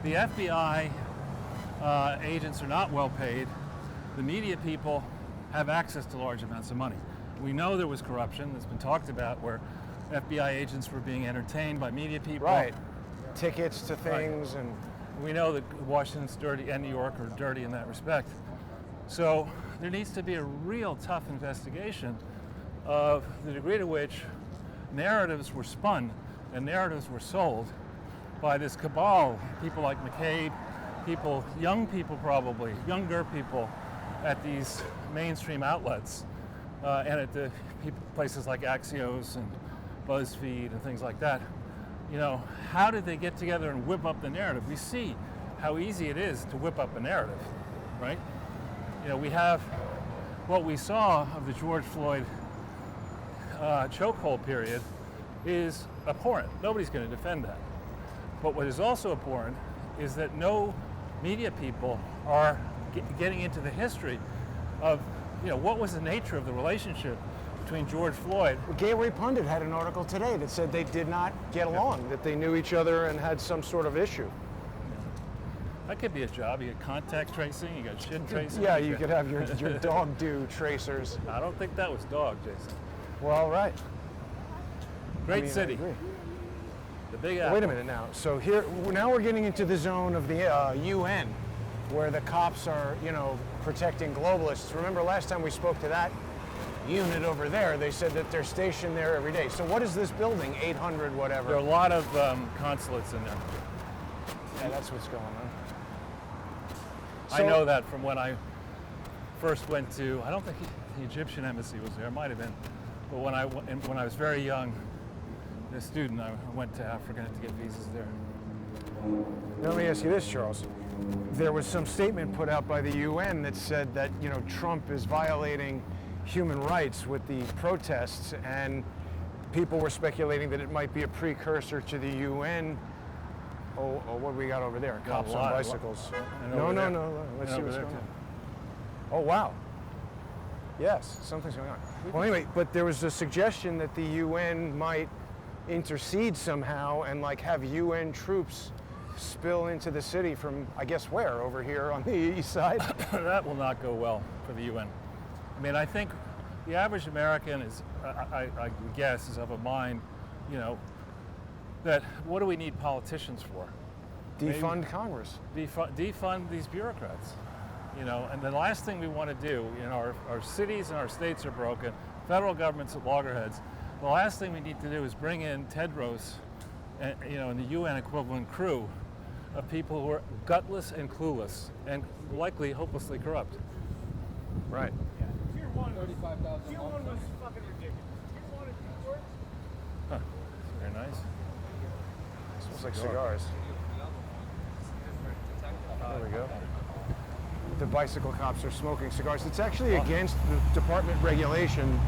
S2: the FBI agents are not well paid. The media people have access to large amounts of money. We know there was corruption that's been talked about where FBI agents were being entertained by media people.
S1: Right. Tickets to things.
S2: Right.
S1: And
S2: we know that Washington's dirty and New York are dirty in that respect. So there needs to be a real tough investigation of the degree to which narratives were spun and narratives were sold by this cabal, people like McCabe, young people probably, younger people at these mainstream outlets and at the places like Axios and BuzzFeed and things like that. You know, how did they get together and whip up the narrative? We see how easy it is to whip up a narrative, right? You know, we have what we saw of the George Floyd chokehold period is abhorrent. Nobody's going to defend that. But what is also abhorrent is that no media people are getting into the history of, you know, what was the nature of the relationship between George Floyd.
S1: Gateway Pundit had an article today that said they did not get along, that they knew each other and had some sort of issue.
S2: That could be a job. You got contact tracing, you got shit tracing.
S1: Yeah, you could have your dog do tracers.
S2: I don't think that was dog, Jason.
S1: Well, right.
S2: Great city.
S1: I agree.
S2: The Big Apple.
S1: Wait a minute now. So now we're getting into the zone of the UN, where the cops are, you know, protecting globalists. Remember last time we spoke to that unit over there, they said that they're stationed there every day. So what is this building, 800 whatever?
S2: There are a lot of consulates in there.
S1: Yeah, that's what's going on.
S2: I know that from when I first went to, I don't think the Egyptian embassy was there, it might have been, but when I was very young, a student, I went to Africa to get visas there.
S1: Now, let me ask you this, Charles. There was some statement put out by the UN that said that, you know, Trump is violating human rights with the protests, and people were speculating that it might be a precursor to the UN. Oh, what do we got over there? Cops on bicycles. No. Let's see what's going on. Oh, wow. Yes, something's going on. Well, anyway, but there was a suggestion that the UN might intercede somehow and like have UN troops spill into the city from, I guess, where? Over here on the east side?
S2: That will not go well for the UN. I mean, I think the average American is, I guess, is of a mind, you know, that what do we need politicians for?
S1: Defund Congress.
S2: Defund these bureaucrats. You know, and the last thing we want to do, you know, our cities and our states are broken, federal government's at loggerheads. The last thing we need to do is bring in Tedros, you know, and the UN equivalent crew of people who are gutless and clueless and likely hopelessly corrupt.
S1: Right.
S3: Tier 1 $35,000. Tier 1 was fucking ridiculous. Tier 1 in New York.
S2: Huh. Very nice.
S1: Smells like cigars. There we go. The bicycle cops are smoking cigars. It's actually against the department regulation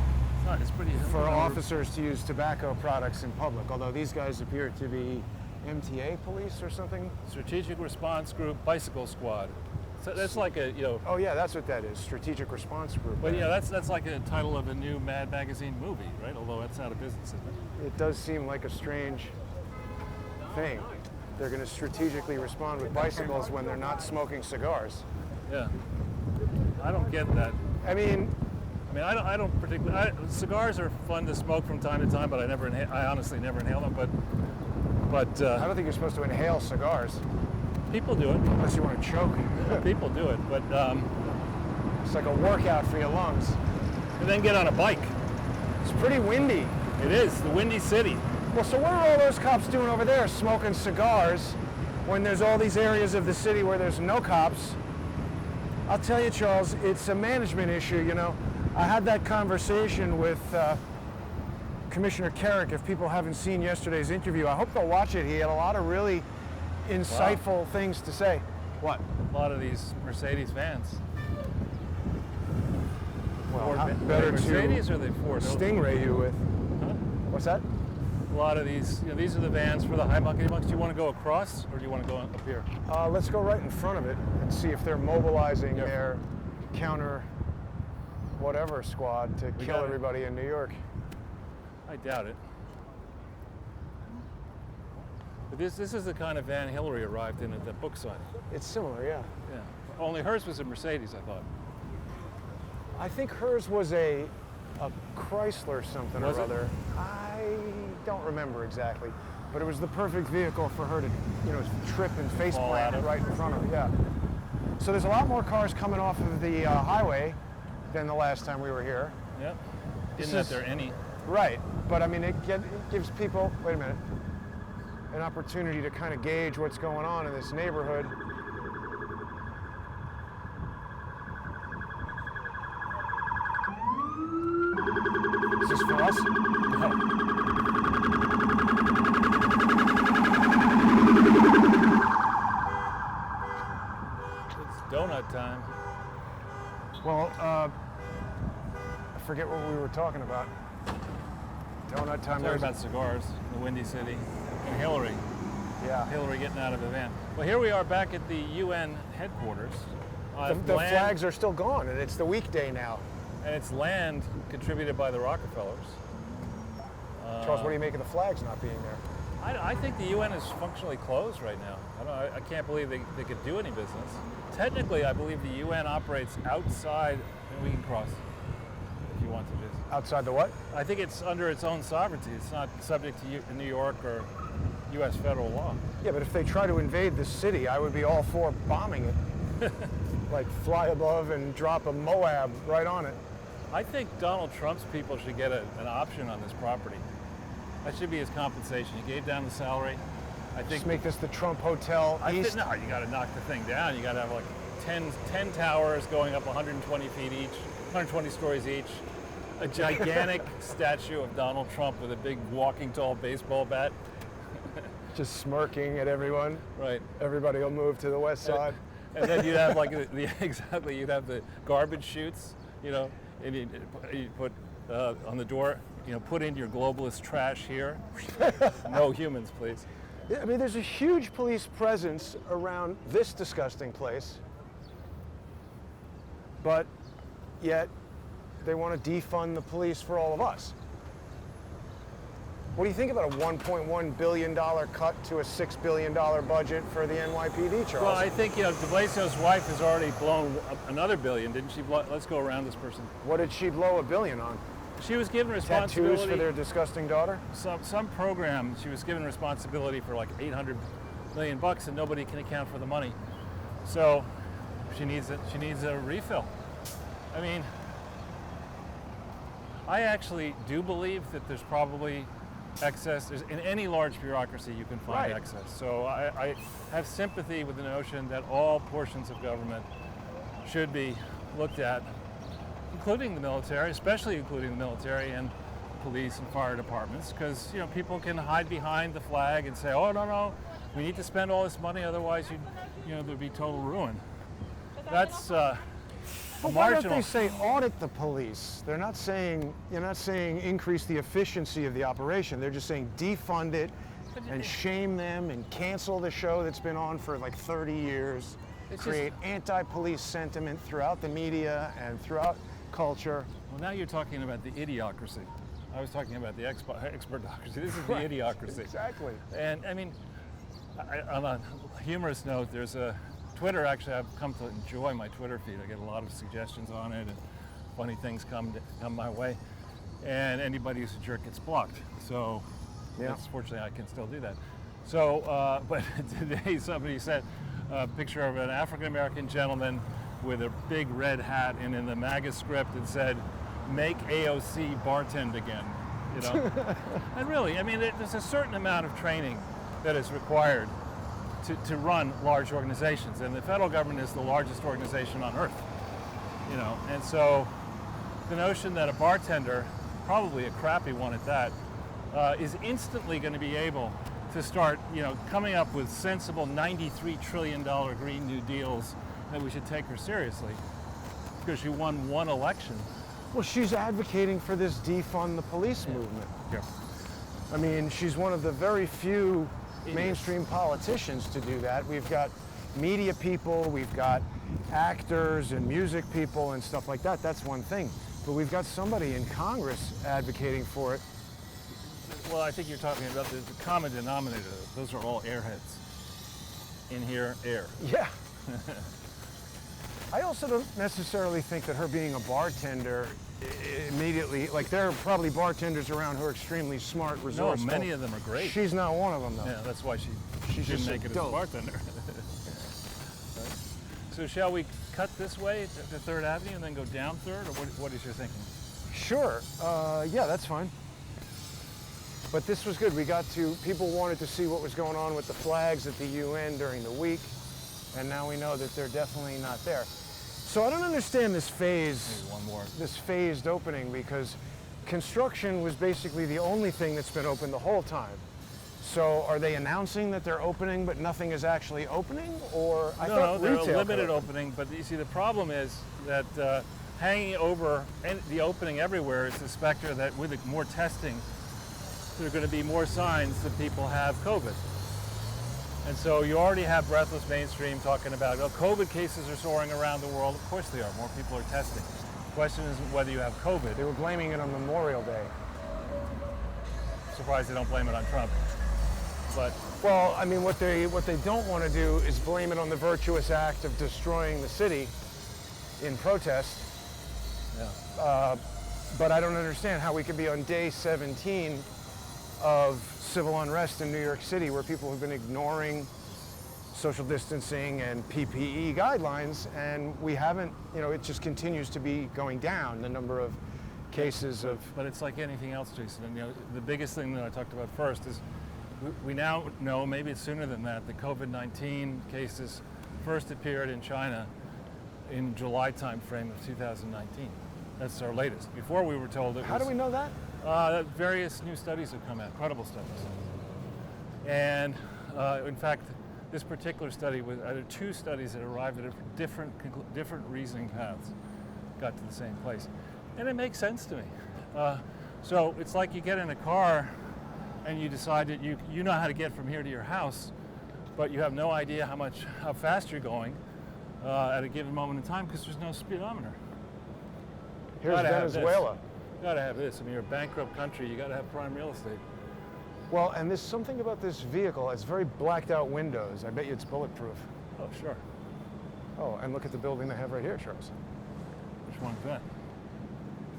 S2: It's pretty
S1: for officers to use tobacco products in public, although these guys appear to be MTA police or something.
S2: Strategic Response Group Bicycle Squad. So that's like a, you know.
S1: Oh yeah, that's what that is, Strategic Response Group.
S2: But yeah, that's like a title of a new Mad Magazine movie, right? Although that's not a business, is it?
S1: It does seem like a strange thing. They're going to strategically respond with bicycles when they're not smoking cigars.
S2: Yeah. I don't get that.
S1: I mean,
S2: I don't particularly. Cigars are fun to smoke from time to time, but I honestly never inhale them. But
S1: I don't think you're supposed to inhale cigars
S2: people do it.
S1: unless you want to choke.
S2: People do it, but
S1: It's like a workout for your lungs.
S2: and then get on a bike.
S1: It's pretty windy.
S2: It is the Windy City.
S1: Well, so what are all those cops doing over there smoking cigars when there's all these areas of the city where there's no cops? I'll tell you, Charles, it's a management issue, you know. I had that conversation with Commissioner Carrick. If people haven't seen yesterday's interview, I hope they'll watch it. He had a lot of really insightful things to say. What?
S2: A lot of these Mercedes vans.
S1: Well,
S2: Ford,
S1: better
S2: Mercedes
S1: to
S2: or they Ford?
S1: stingray you with.
S2: Huh?
S1: What's that?
S2: A lot of these, you know, these are the vans for the high bucket bucks. Do you want to go across or do you want to go up here?
S1: Let's go right in front of it and see if they're mobilizing their counter whatever squad to kill
S2: got it.
S1: everybody in New York.
S2: I doubt it. But this is the kind of van Hillary arrived in at the book signing.
S1: It's similar, yeah.
S2: Yeah. Only hers was a Mercedes, I thought.
S1: I think hers was a Chrysler something
S2: Was
S1: or
S2: it?
S1: other. I don't remember exactly, but it was the perfect vehicle for her to, trip and face
S2: Fall out
S1: plant
S2: of.
S1: right in front of her. Yeah. So there's a lot more cars coming off of the highway than the last time we were here.
S2: Yep.
S1: This
S2: Isn't that
S1: is-
S2: there any?
S1: Right, but I mean, it gives people, wait a minute, an opportunity to kind of gauge what's going on in this neighborhood. Is this for us?
S2: No. It's donut time.
S1: Well, I forget what we were talking about. Donut time.
S2: Talking
S1: there's-
S2: about cigars in the Windy City and Hillary.
S1: Yeah.
S2: Hillary getting out of the van. Well, here we are back at the UN headquarters.
S1: The
S2: Land-
S1: flags are still gone, and it's the weekday now.
S2: And it's land contributed by the Rockefellers.
S1: Charles, what do you make of the flags not being there?
S2: I think the UN is functionally closed right now. I can't believe they could do any business. Technically, I believe the UN operates outside, and we can cross if you want to visit.
S1: Outside the what?
S2: I think it's under its own sovereignty. It's not subject to New York or U.S. federal law.
S1: Yeah, but if they try to invade the city, I would be all for bombing it. Like fly above and drop a Moab right on it.
S2: I think Donald Trump's people should get an option on this property. That should be his compensation. He gave down the salary. I think
S1: Just make this the Trump Hotel East.
S2: No, you got to knock the thing down. You got to have like 10 towers going up 120 feet each, 120 stories each. A gigantic statue of Donald Trump with a big walking tall baseball bat.
S1: Just smirking at everyone.
S2: Right.
S1: Everybody will move to the west side.
S2: And then you'd have like you'd have the garbage chutes, and you put on the door, put in your globalist trash here. No humans, please.
S1: Yeah, I mean, there's a huge police presence around this disgusting place, but yet they want to defund the police for all of us. What do you think about a $1.1 billion cut to a $6 billion budget for the NYPD, Charles?
S2: Well, I think, de Blasio's wife has already blown another billion, didn't she? Let's go around this person.
S1: What did she blow $1 billion on?
S2: She was given responsibility.
S1: Tattoos for their disgusting daughter?
S2: Some program, she was given responsibility for like $800 million, and nobody can account for the money. So she needs a refill. I mean, I actually do believe that there's probably excess. In any large bureaucracy, you can find
S1: Right.
S2: excess. So I have sympathy with the notion that all portions of government should be looked at, including the military, especially including the military and police and fire departments, because people can hide behind the flag and say, "Oh no, we need to spend all this money, otherwise there'd be total ruin." That's
S1: But why don't
S2: marginal.
S1: they say audit the police? You're not saying increase the efficiency of the operation. They're just saying defund it and shame them and cancel the show that's been on for like 30 years.
S2: It's
S1: Create anti-police sentiment throughout the media and throughout culture.
S2: Well, now you're talking about the idiocracy. I was talking about the expertocracy. This is
S1: Right.
S2: the idiocracy.
S1: Exactly.
S2: And I mean, on a humorous note, there's a Twitter. Actually, I've come to enjoy my Twitter feed. I get a lot of suggestions on it, and funny things come my way. And anybody who's a jerk gets blocked. So,
S1: Yeah.
S2: fortunately, I can still do that. So, but today somebody sent a picture of an African American gentleman with a big red hat, and in the MAGA script it said, "Make AOC bartend again." And really, I mean, there's a certain amount of training that is required to run large organizations, and the federal government is the largest organization on earth. And so the notion that a bartender, probably a crappy one at that, is instantly going to be able to start, coming up with sensible $93 trillion Green New Deals, that we should take her seriously because she won one election.
S1: Well, she's advocating for this defund the police movement.
S2: Yeah.
S1: I mean, she's one of the very few mainstream politicians to do that. We've got media people, we've got actors and music people and stuff like that. That's one thing. But we've got somebody in Congress advocating for it.
S2: Well, I think you're talking about the common denominator. Those are all airheads. In here, air.
S1: Yeah. I also don't necessarily think that her being a bartender immediately, like there are probably bartenders around who are extremely smart,
S2: No,
S1: resourceful.
S2: many of them are great.
S1: She's not one of them though.
S2: Yeah, that's why she
S1: She's
S2: didn't
S1: just
S2: make it as a
S1: dope.
S2: bartender. Right. So shall we cut this way to 3rd Avenue and then go down 3rd, or what is your thinking?
S1: Sure. Yeah, that's fine. But this was good. People wanted to see what was going on with the flags at the UN during the week, and now we know that they're definitely not there. So I don't understand this
S2: Maybe one more.
S1: this phased opening, because construction was basically the only thing that's been open the whole time. So are they announcing that they're opening, but nothing is actually opening? Or I
S2: No,
S1: thought
S2: they're a
S1: retail
S2: limited
S1: could open.
S2: opening, but you see the problem is that hanging over the opening everywhere is the specter that with more testing, there are going to be more signs that people have COVID. And so you already have Breathless Mainstream talking about, oh, COVID cases are soaring around the world. Of course they are. More people are testing. The question isn't whether you have COVID.
S1: They were blaming it on Memorial Day.
S2: Surprised they don't blame it on Trump. But
S1: Well, I mean, what they don't want to do is blame it on the virtuous act of destroying the city in protest.
S2: yeah.
S1: But I don't understand how we could be on day 17 of civil unrest in New York City, where people have been ignoring social distancing and PPE guidelines, and we haven't, it just continues to be going down, the number of cases of...
S2: But it's like anything else, Jason. And, the biggest thing that I talked about first is we now know, maybe it's sooner than that, the COVID-19 cases first appeared in China in July timeframe of 2019. That's our latest. Before we were told it
S1: How do we know that?
S2: various new studies have come out, credible studies. And in fact, this particular study was there are 2 studies that arrived at different reasoning paths, got to the same place. And it makes sense to me. So it's like you get in a car and you decide that you know how to get from here to your house, but you have no idea how fast you're going at a given moment in time because there's no speedometer.
S1: Here's
S2: Gotta have
S1: Venezuela.
S2: You gotta have this. I mean, you're a bankrupt country, you gotta have prime real estate.
S1: Well, and there's something about this vehicle. It's very blacked out windows. I bet you it's bulletproof.
S2: Oh, sure.
S1: Oh, and look at the building they have right here, Charles.
S2: Which one's that?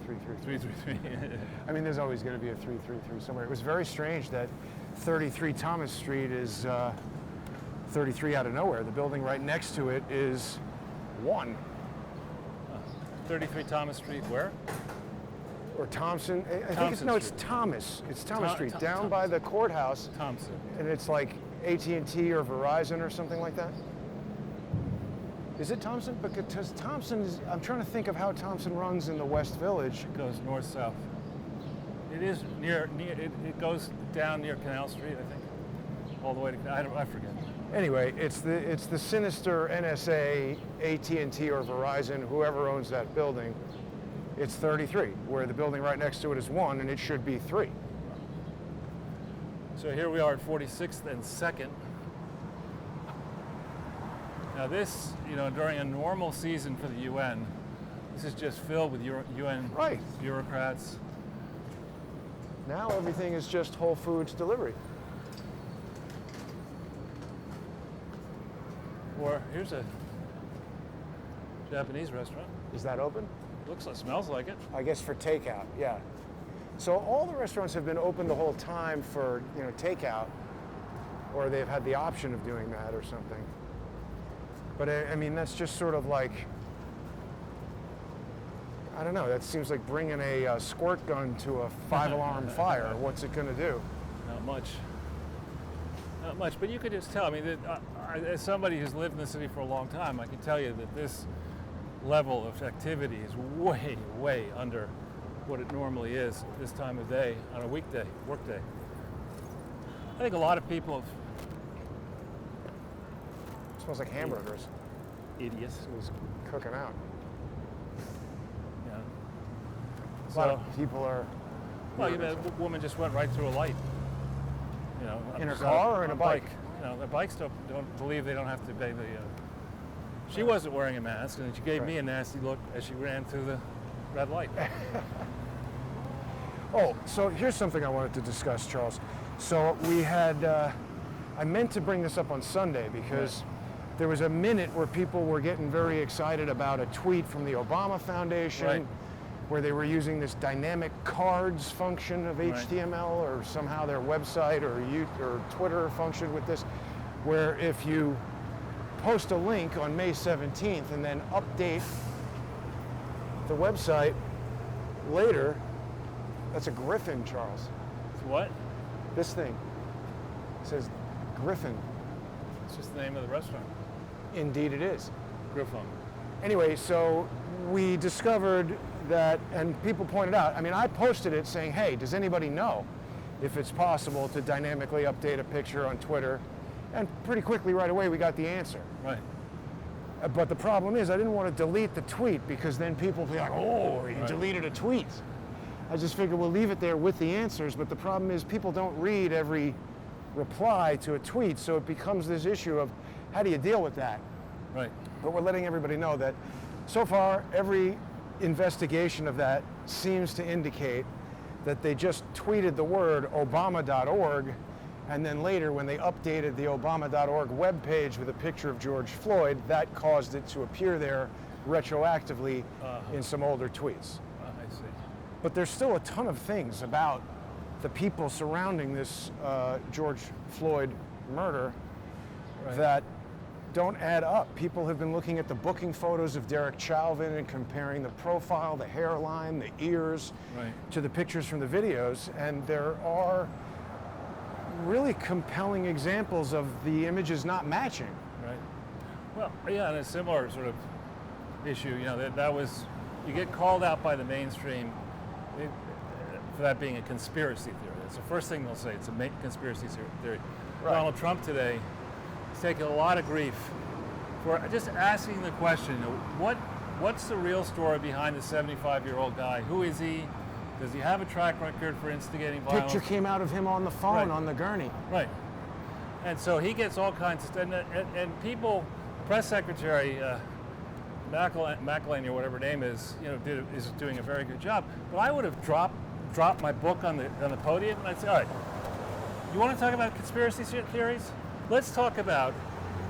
S1: 333.
S2: 333.
S1: I mean, there's always going to be a 333 somewhere. It was very strange that 33 Thomas Street is 33 out of nowhere. The building right next to it is 1.
S2: 33 Thomas Street, where?
S1: Or Thompson. I think it's,
S2: Thompson
S1: no, it's
S2: Street.
S1: Thomas. It's Thomas Street, down
S2: Thompson.
S1: by the courthouse.
S2: Thompson.
S1: And it's like AT&T or Verizon or something like that. Is it Thompson? Because Thompson is, I'm trying to think of how Thompson runs in the West Village.
S2: It goes north-south. It is near it goes down near Canal Street, I think. All the way to, I forget.
S1: Anyway, it's the sinister NSA, AT&T or Verizon, whoever owns that building. It's 33, where the building right next to it is 1, and it should be 3.
S2: So here we are at 46th and 2nd. Now this, during a normal season for the UN, this is just filled with UN
S1: Right.
S2: bureaucrats.
S1: Now everything is just Whole Foods delivery.
S2: Or here's a Japanese restaurant.
S1: Is that open?
S2: Smells like it.
S1: I guess for takeout, yeah. So all the restaurants have been open the whole time for, takeout, or they've had the option of doing that or something. But I mean, that's just sort of like, I don't know, that seems like bringing a squirt gun to a 5-alarm fire. What's it gonna do?
S2: Not much. Not much, but you could just tell. I mean, as somebody who's lived in the city for a long time, I can tell you that this level of activity is way, way under what it normally is at this time of day on a weekday, workday. I think a lot of people have...
S1: It smells like hamburgers.
S2: Idiots.
S1: It was cooking out.
S2: Yeah.
S1: A lot of people are...
S2: Well, a woman just went right through a light.
S1: In her
S2: so-
S1: car or in a
S2: on
S1: bike?
S2: The bikes don't believe they don't have to pay the... She wasn't wearing a mask, and she gave me a nasty look as she ran through the red light.
S1: Oh, so here's something I wanted to discuss, Charles. So we had, I meant to bring this up on Sunday because there was a minute where people were getting very excited about a tweet from the Obama Foundation
S2: Right.
S1: where they were using this dynamic cards function of HTML or somehow their website or Twitter function with this, where if you post a link on May 17th and then update the website later, that's a griffin, Charles.
S2: What?
S1: This thing says Griffin.
S2: It's just the name of the restaurant.
S1: Indeed it is.
S2: Griffon.
S1: Anyway, so we discovered that, and people pointed out, I mean, I posted it saying, hey, does anybody know if it's possible to dynamically update a picture on Twitter? And pretty quickly, right away, we got the answer.
S2: Right.
S1: But the problem is I didn't want to delete the tweet because then people will be like, oh, you deleted a tweet. I just figured we'll leave it there with the answers, but the problem is people don't read every reply to a tweet, so it becomes this issue of how do you deal with that?
S2: Right.
S1: But we're letting everybody know that so far every investigation of that seems to indicate that they just tweeted the word Obama.org, and then later when they updated the Obama.org webpage with a picture of George Floyd, that caused it to appear there retroactively in some older tweets.
S2: I see.
S1: But there's still a ton of things about the people surrounding this George Floyd murder that don't add up. People have been looking at the booking photos of Derek Chauvin and comparing the profile, the hairline, the ears to the pictures from the videos, and there are really compelling examples of the images not matching.
S2: Right. Well, yeah, and a similar sort of issue, you know, that was, you get called out by the mainstream for that being a conspiracy theory. That's the first thing they'll say. It's a conspiracy theory.
S1: Right.
S2: Donald Trump today has taken a lot of grief for just asking the question, you know, what's the real story behind the 75-year-old guy? Who is he? Does he have a track record for instigating violence?
S1: Picture came out of him on the phone on the gurney.
S2: Right. And so he gets all kinds of stuff. And people, press secretary McElhaney or whatever her name is, you know, is doing a very good job. But I would have dropped my book on the podium and I'd say, all right, you want to talk about conspiracy theories? Let's talk about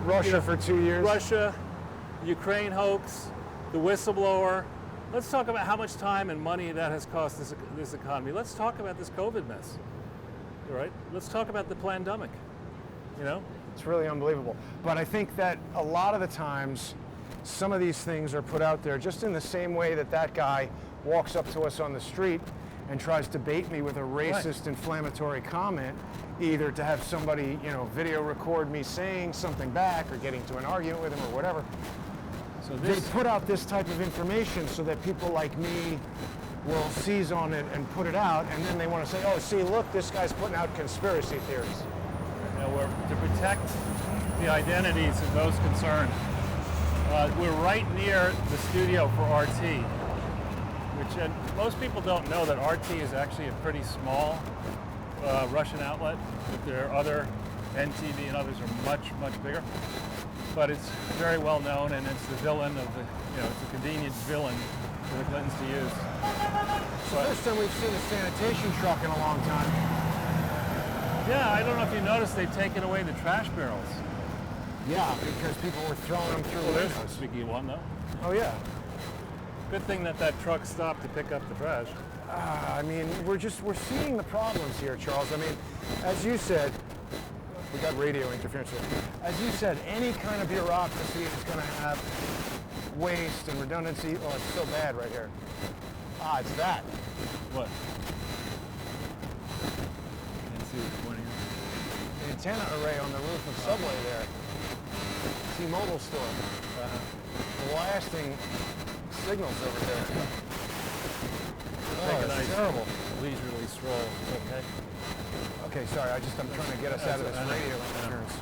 S1: Russia for 2 years.
S2: Russia, Ukraine hoax, the whistleblower. Let's talk about how much time and money that has cost this economy. Let's talk about this COVID mess. All right? Let's talk about the pandemic. You know?
S1: It's really unbelievable. But I think that a lot of the times, some of these things are put out there just in the same way that guy walks up to us on the street and tries to bait me with a racist, inflammatory comment, either to have somebody, you know, video record me saying something back or getting to an argument with him or whatever.
S2: So
S1: they put out this type of information so that people like me will seize on it and put it out, and then they want to say, oh, see, look, this guy's putting out conspiracy theories.
S2: You know, to protect the identities of those concerned, we're right near the studio for RT, and most people don't know that RT is actually a pretty small Russian outlet, but there are other, NTV and others are much, much bigger. But it's very well known, and it's the villain of the, you know, it's a convenient villain for the Clintons to use.
S1: It's the first time we've seen a sanitation truck in a long time.
S2: Yeah, I don't know if you noticed they've taken away the trash barrels.
S1: Yeah, because people were throwing them through
S2: There's
S1: windows.
S2: a speaking one though.
S1: Oh yeah.
S2: Good thing that truck stopped to pick up the trash.
S1: I mean, we're seeing the problems here, Charles. I mean, as you said, we got radio interference here. As you said, any kind of bureaucracy is going to have waste and redundancy. Oh, it's so bad right here. Ah, it's that.
S2: What? Can't see what's pointing at.
S1: The antenna array on the roof of Subway there. T-Mobile store. Blasting signals over there.
S2: Take
S1: Oh,
S2: a
S1: it's
S2: nice
S1: terrible.
S2: leisurely stroll. It's okay.
S1: Okay, sorry, I'm trying to get us out of this radio interference.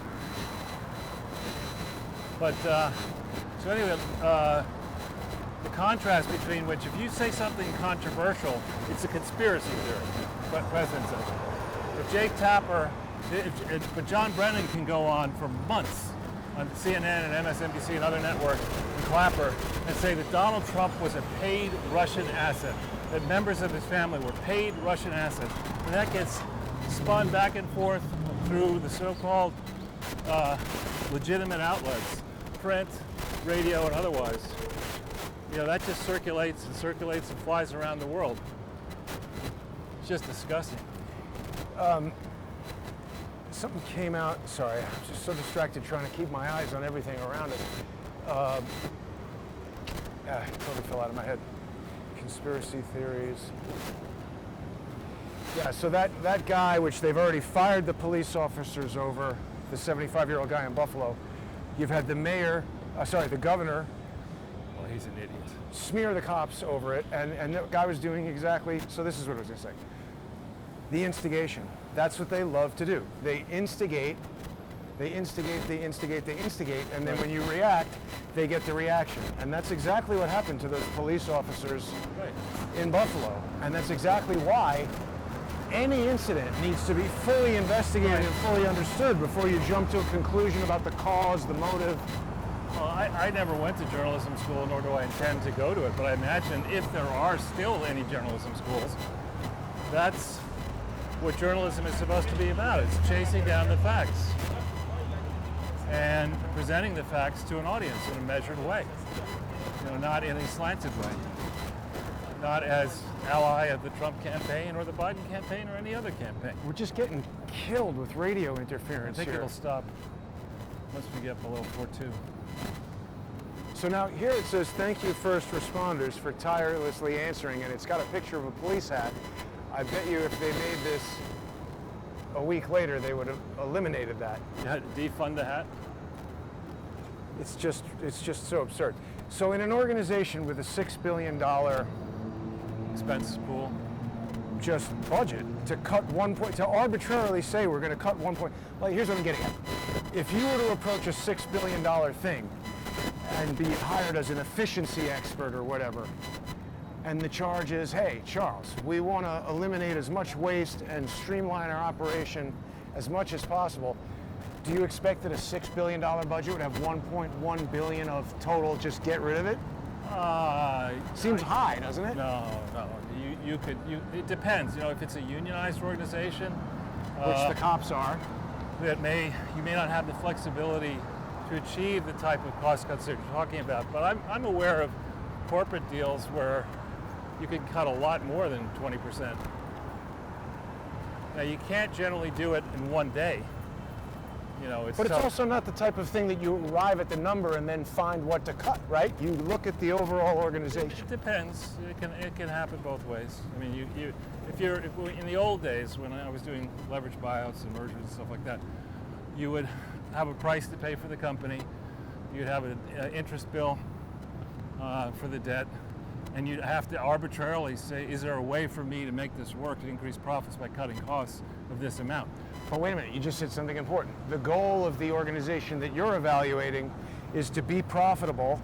S2: But, so anyway, the contrast between which, if you say something controversial, it's a conspiracy theory, what President says. If Jake Tapper, but John Brennan can go on for months on CNN and MSNBC and other networks and Clapper and say that Donald Trump was a paid Russian asset, that members of his family were paid Russian assets. And that gets spun back and forth through the so-called legitimate outlets, print, radio, and otherwise. You know, that just circulates and circulates and flies around the world. It's just disgusting.
S1: Something came out, sorry, I'm just so distracted trying to keep my eyes on everything around us. It totally fell out of my head. Conspiracy theories. Yeah, so that guy, which they've already fired the police officers over, the 75-year-old guy in Buffalo, you've had the the governor,
S2: Well, he's an idiot.
S1: smear the cops over it, and the guy was doing exactly, so this is what I was going to say. The instigation. That's what they love to do. They instigate, and then when you react, they get the reaction. And that's exactly what happened to those police officers in Buffalo. And that's exactly why any incident needs to be fully investigated and fully understood before you jump to a conclusion about the cause, the motive.
S2: Well, I never went to journalism school, nor do I intend to go to it, but I imagine if there are still any journalism schools, that's what journalism is supposed to be about. It's chasing down the facts and presenting the facts to an audience in a measured way. You know, not in a slanted way. Not as ally of the Trump campaign or the Biden campaign or any other campaign.
S1: We're just getting killed with radio
S2: I
S1: interference
S2: think
S1: here.
S2: it'll stop once we get below 4.2.
S1: So now here it says, thank you first responders for tirelessly answering, and it's got a picture of a police hat. I bet you if they made this a week later, they would have eliminated that.
S2: You had to defund the hat?
S1: It's just so absurd. So in an organization with a $6 billion
S2: Expense pool.
S1: just budget to cut to arbitrarily say we're going to cut like here's what I'm getting at. If you were to approach a $6 billion thing and be hired as an efficiency expert or whatever, and the charge is, hey, Charles, we want to eliminate as much waste and streamline our operation as much as possible. Do you expect that a $6 billion budget would have 1.1 billion of total just get rid of it? Seems high, doesn't it?
S2: No. It depends. You know, if it's a unionized organization,
S1: Which the cops are.
S2: you may not have the flexibility to achieve the type of cost cuts that you're talking about. But I'm aware of corporate deals where you can cut a lot more than 20%. Now, you can't generally do it in one day. You know, it's
S1: But it's
S2: tough.
S1: also not the type of thing that you arrive at the number and then find what to cut, right? You look at the overall organization.
S2: It depends. It can happen both ways. I mean, if in the old days when I was doing leverage buyouts and mergers and stuff like that, you would have a price to pay for the company. You'd have an interest bill for the debt, and you'd have to arbitrarily say, is there a way for me to make this work to increase profits by cutting costs of this amount?
S1: But wait a minute, you just said something important. The goal of the organization that you're evaluating is to be profitable.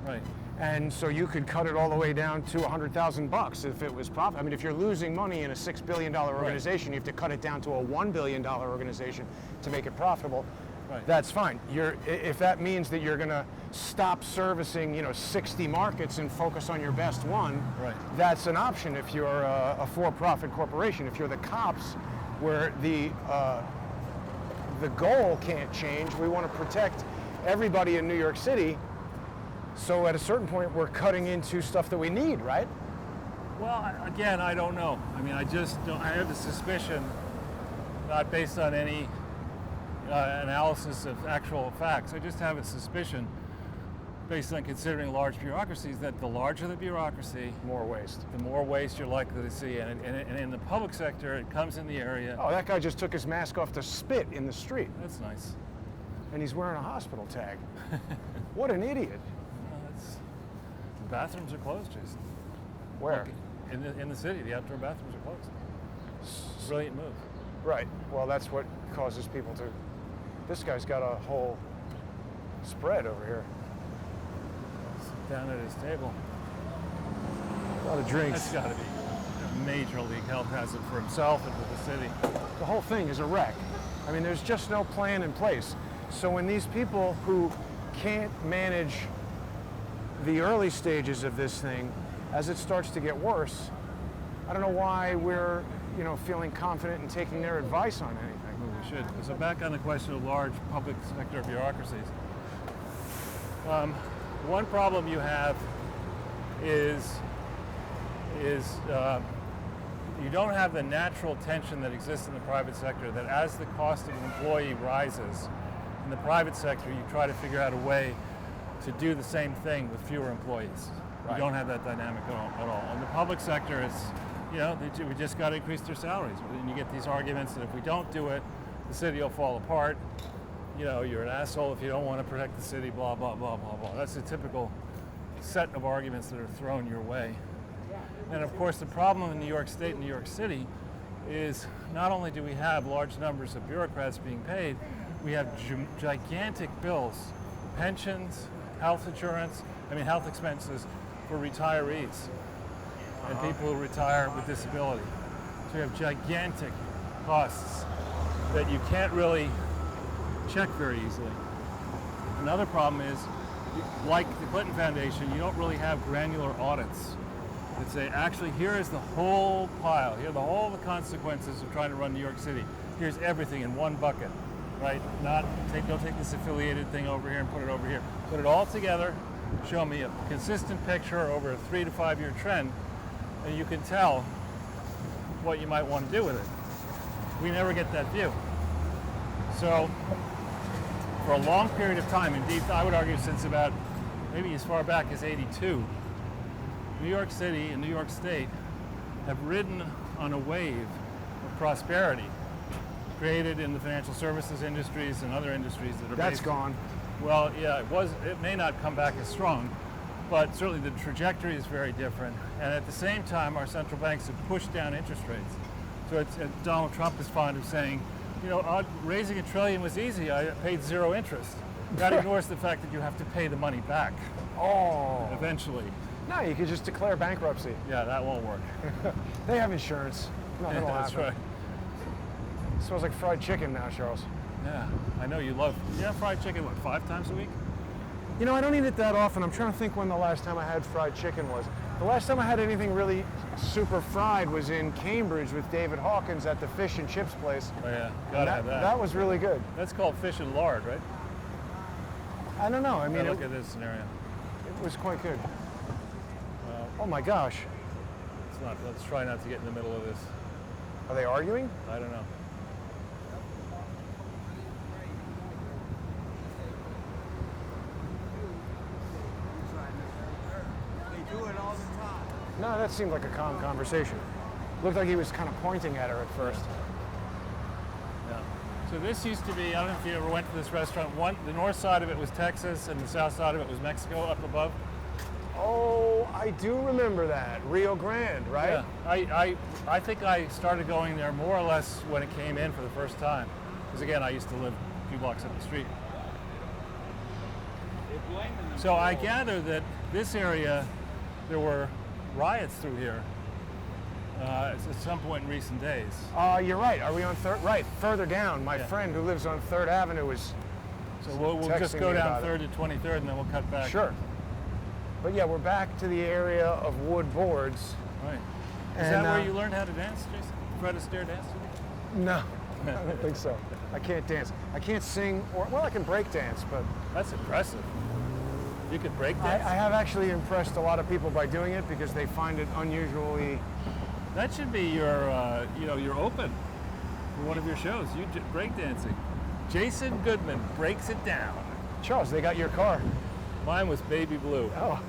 S2: Right.
S1: And so you could cut it all the way down to $100,000 if it was profit. I mean, if you're losing money in a $6 billion organization, you have to cut it down to a $1 billion organization to make it profitable.
S2: Right.
S1: That's fine. If that means that you're going to stop servicing, 60 markets and focus on your best one,
S2: Right.
S1: that's an option if you're a for-profit corporation. If you're the cops, where the goal can't change, we want to protect everybody in New York City. So at a certain point, we're cutting into stuff that we need, right?
S2: Well, again, I don't know. I mean, I just don't. I have the suspicion, not based on any analysis of actual facts. I just have a suspicion, based on considering large bureaucracies, that the larger the bureaucracy,
S1: More waste.
S2: the more waste you're likely to see. And in the public sector, it comes in the area.
S1: Oh, that guy just took his mask off to spit in the street,
S2: That's nice.
S1: and he's wearing a hospital tag. What an idiot.
S2: The bathrooms are closed, Jason.
S1: Where?
S2: In the city, the outdoor bathrooms are closed. Brilliant move.
S1: Right. Well, that's what causes people to... This guy's got a whole spread over here.
S2: Down at his table.
S1: A lot of drinks.
S2: That's got to be a major league health hazard for himself and for the city.
S1: The whole thing is a wreck. I mean, there's just no plan in place. So when these people who can't manage the early stages of this thing. As it starts to get worse, I don't know why we're, feeling confident in taking their advice on anything.
S2: Well, we should. So back on the question of large public sector bureaucracies. One problem you have is you don't have the natural tension that exists in the private sector, that as the cost of an employee rises, in the private sector you try to figure out a way to do the same thing with fewer employees.
S1: Right.
S2: You don't have that dynamic at all. In the public sector, it's, we just got to increase their salaries. And you get these arguments that if we don't do it, the city will fall apart. You're an asshole if you don't want to protect the city, blah, blah, blah, blah, blah. That's a typical set of arguments that are thrown your way. And of course, the problem in New York State and New York City is not only do we have large numbers of bureaucrats being paid, we have gigantic bills, pensions, health insurance, health expenses for retirees and people who retire with disability. So you have gigantic costs that you can't really check very easily. Another problem is, like the Clinton Foundation, you don't really have granular audits that say, actually, here is the whole pile, here are all the consequences of trying to run New York City. Here's everything in one bucket, right? Don't take this affiliated thing over here and put it over here. Put it all together, show me a consistent picture over a 3 to 5 year trend, and you can tell what you might want to do with it. We never get that view. So, for a long period of time, indeed, I would argue since about maybe as far back as '82, New York City and New York State have ridden on a wave of prosperity created in the financial services industries and other industries that are
S1: That's gone.
S2: Well, yeah, it may not come back as strong, but certainly the trajectory is very different. And at the same time, our central banks have pushed down interest rates. So Donald Trump is fond of saying, raising $1 trillion was easy. I paid 0 interest. That ignores the fact that you have to pay the money back.
S1: Oh.
S2: Eventually.
S1: No, you could just declare bankruptcy.
S2: Yeah, that won't work.
S1: They have insurance. Nothing will
S2: That's
S1: happen.
S2: right.
S1: It smells like fried chicken now, Charles.
S2: Yeah, I know you love. You have fried chicken, 5 times a week?
S1: I don't eat it that often. I'm trying to think when the last time I had fried chicken was. The last time I had anything really super fried was in Cambridge with David Hawkins at the fish and chips place.
S2: Oh yeah, gotta have that.
S1: That was really good.
S2: That's called fish and lard, right?
S1: I don't know.
S2: Look at this scenario.
S1: It was quite good. Oh my gosh.
S2: Let's try not to get in the middle of this.
S1: Are they arguing?
S2: I don't know.
S3: They do it all the time.
S1: No, that seemed like a calm conversation. Looked like he was kind of pointing at her at first.
S2: Yeah. So this used to be, I don't know if you ever went to this restaurant. The north side of it was Texas and the south side of it was Mexico up above.
S1: Oh, I do remember that. Rio Grande, right?
S2: Yeah. I think I started going there more or less when it came in for the first time. Because again, I used to live a few blocks up the street. So I gather that this area, there were riots through here at some point in recent days.
S1: You're right. Are we on Third? Right, further down. My friend who lives on 3rd Avenue was
S2: So we'll just
S1: texting
S2: go
S1: me
S2: down
S1: about
S2: 3rd to 23rd and then we'll cut back.
S1: Sure. But yeah, we're back to the area of wood boards.
S2: Right. Is
S1: And,
S2: that where you learned how to dance, Jason? Fred Astaire dance?
S1: No, I don't think so. I can't dance. I can't sing, well, I can break dance, but
S2: That's impressive. You could break
S1: I
S2: dance?
S1: have actually impressed a lot of people by doing it because they find it unusually.
S2: That should be your open for one of your shows. Break dancing. Jason Goodman breaks it down.
S1: Charles, they got your car.
S2: Mine was baby blue.
S1: Oh,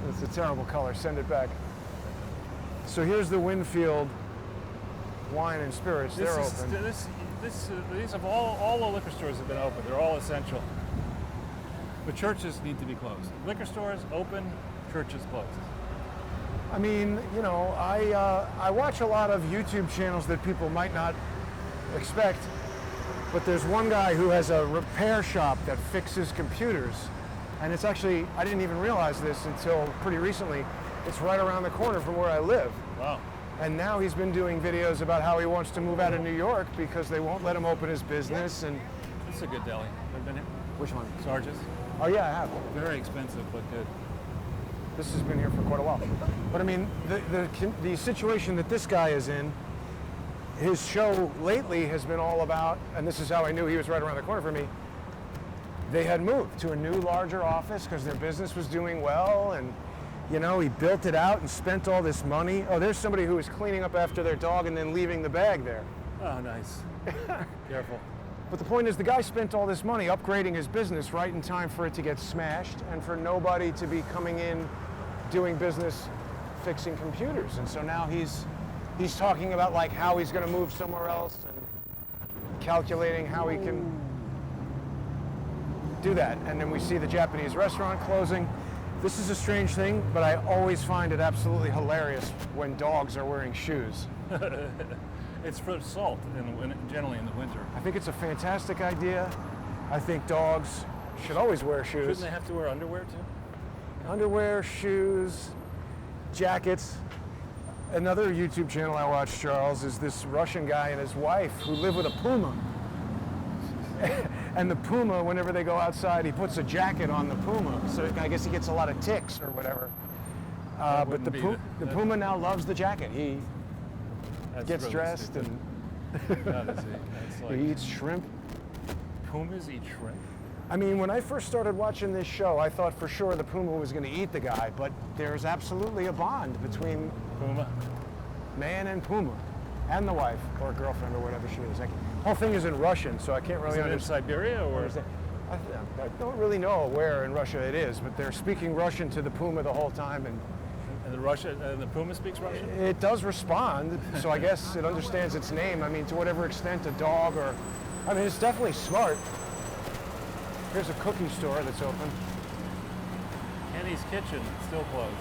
S1: it's a terrible color. Send it back. So here's the Winfield Wine and Spirits. They're open.
S2: These have all the liquor stores have been open. They're all essential. But churches need to be closed. Liquor stores open, churches closed.
S1: I mean, I watch a lot of YouTube channels that people might not expect, but there's one guy who has a repair shop that fixes computers. And it's actually, I didn't even realize this until pretty recently. It's right around the corner from where I live.
S2: Wow.
S1: And now he's been doing videos about how he wants to move out of New York because they won't let him open his business. And
S2: This is a good deli. Ever been here?
S1: which one?
S2: Sarge's.
S1: Oh yeah, I have.
S2: Very expensive, but good.
S1: This has been here for quite a while. But I mean, the situation that this guy is in, his show lately has been all about, and this is how I knew he was right around the corner for me, they had moved to a new, larger office because their business was doing well, and you know, he built it out and spent all this money. Oh, there's somebody who was cleaning up after their dog and then leaving the bag there.
S2: Oh, nice. Careful.
S1: But the point is, the guy spent all this money upgrading his business right in time for it to get smashed and for nobody to be coming in doing business fixing computers. And so now he's talking about like how he's going to move somewhere else and calculating how he can do that. And then we see the Japanese restaurant closing. This is a strange thing, but I always find it absolutely hilarious when dogs are wearing shoes.
S2: It's for salt, generally in the winter.
S1: I think it's a fantastic idea. I think dogs should always wear shoes.
S2: Shouldn't they have to wear underwear too?
S1: Underwear, shoes, jackets. Another YouTube channel I watch, Charles, is this Russian guy and his wife who live with a puma. And the puma, whenever they go outside, he puts a jacket on the puma. So I guess he gets a lot of ticks or whatever. But the puma now loves the jacket. He gets
S2: really
S1: dressed
S2: stupid.
S1: and
S2: That's like,
S1: he eats shrimp.
S2: pumas eat shrimp?
S1: I mean, when I first started watching this show, I thought for sure the puma was going to eat the guy, but there's absolutely a bond between
S2: Puma?
S1: man and puma, and the wife or girlfriend or whatever she is. The whole thing is in Russian, so I can't really
S2: Is it in
S1: understand.
S2: Siberia or?
S1: I don't really know where in Russia it is, but they're speaking Russian to the puma the whole time, and
S2: And the puma speaks Russian?
S1: it does respond, so I guess it understands its name. I mean, to whatever extent a dog or, I mean, it's definitely smart. Here's a cookie store that's open.
S2: Kenny's Kitchen, still closed.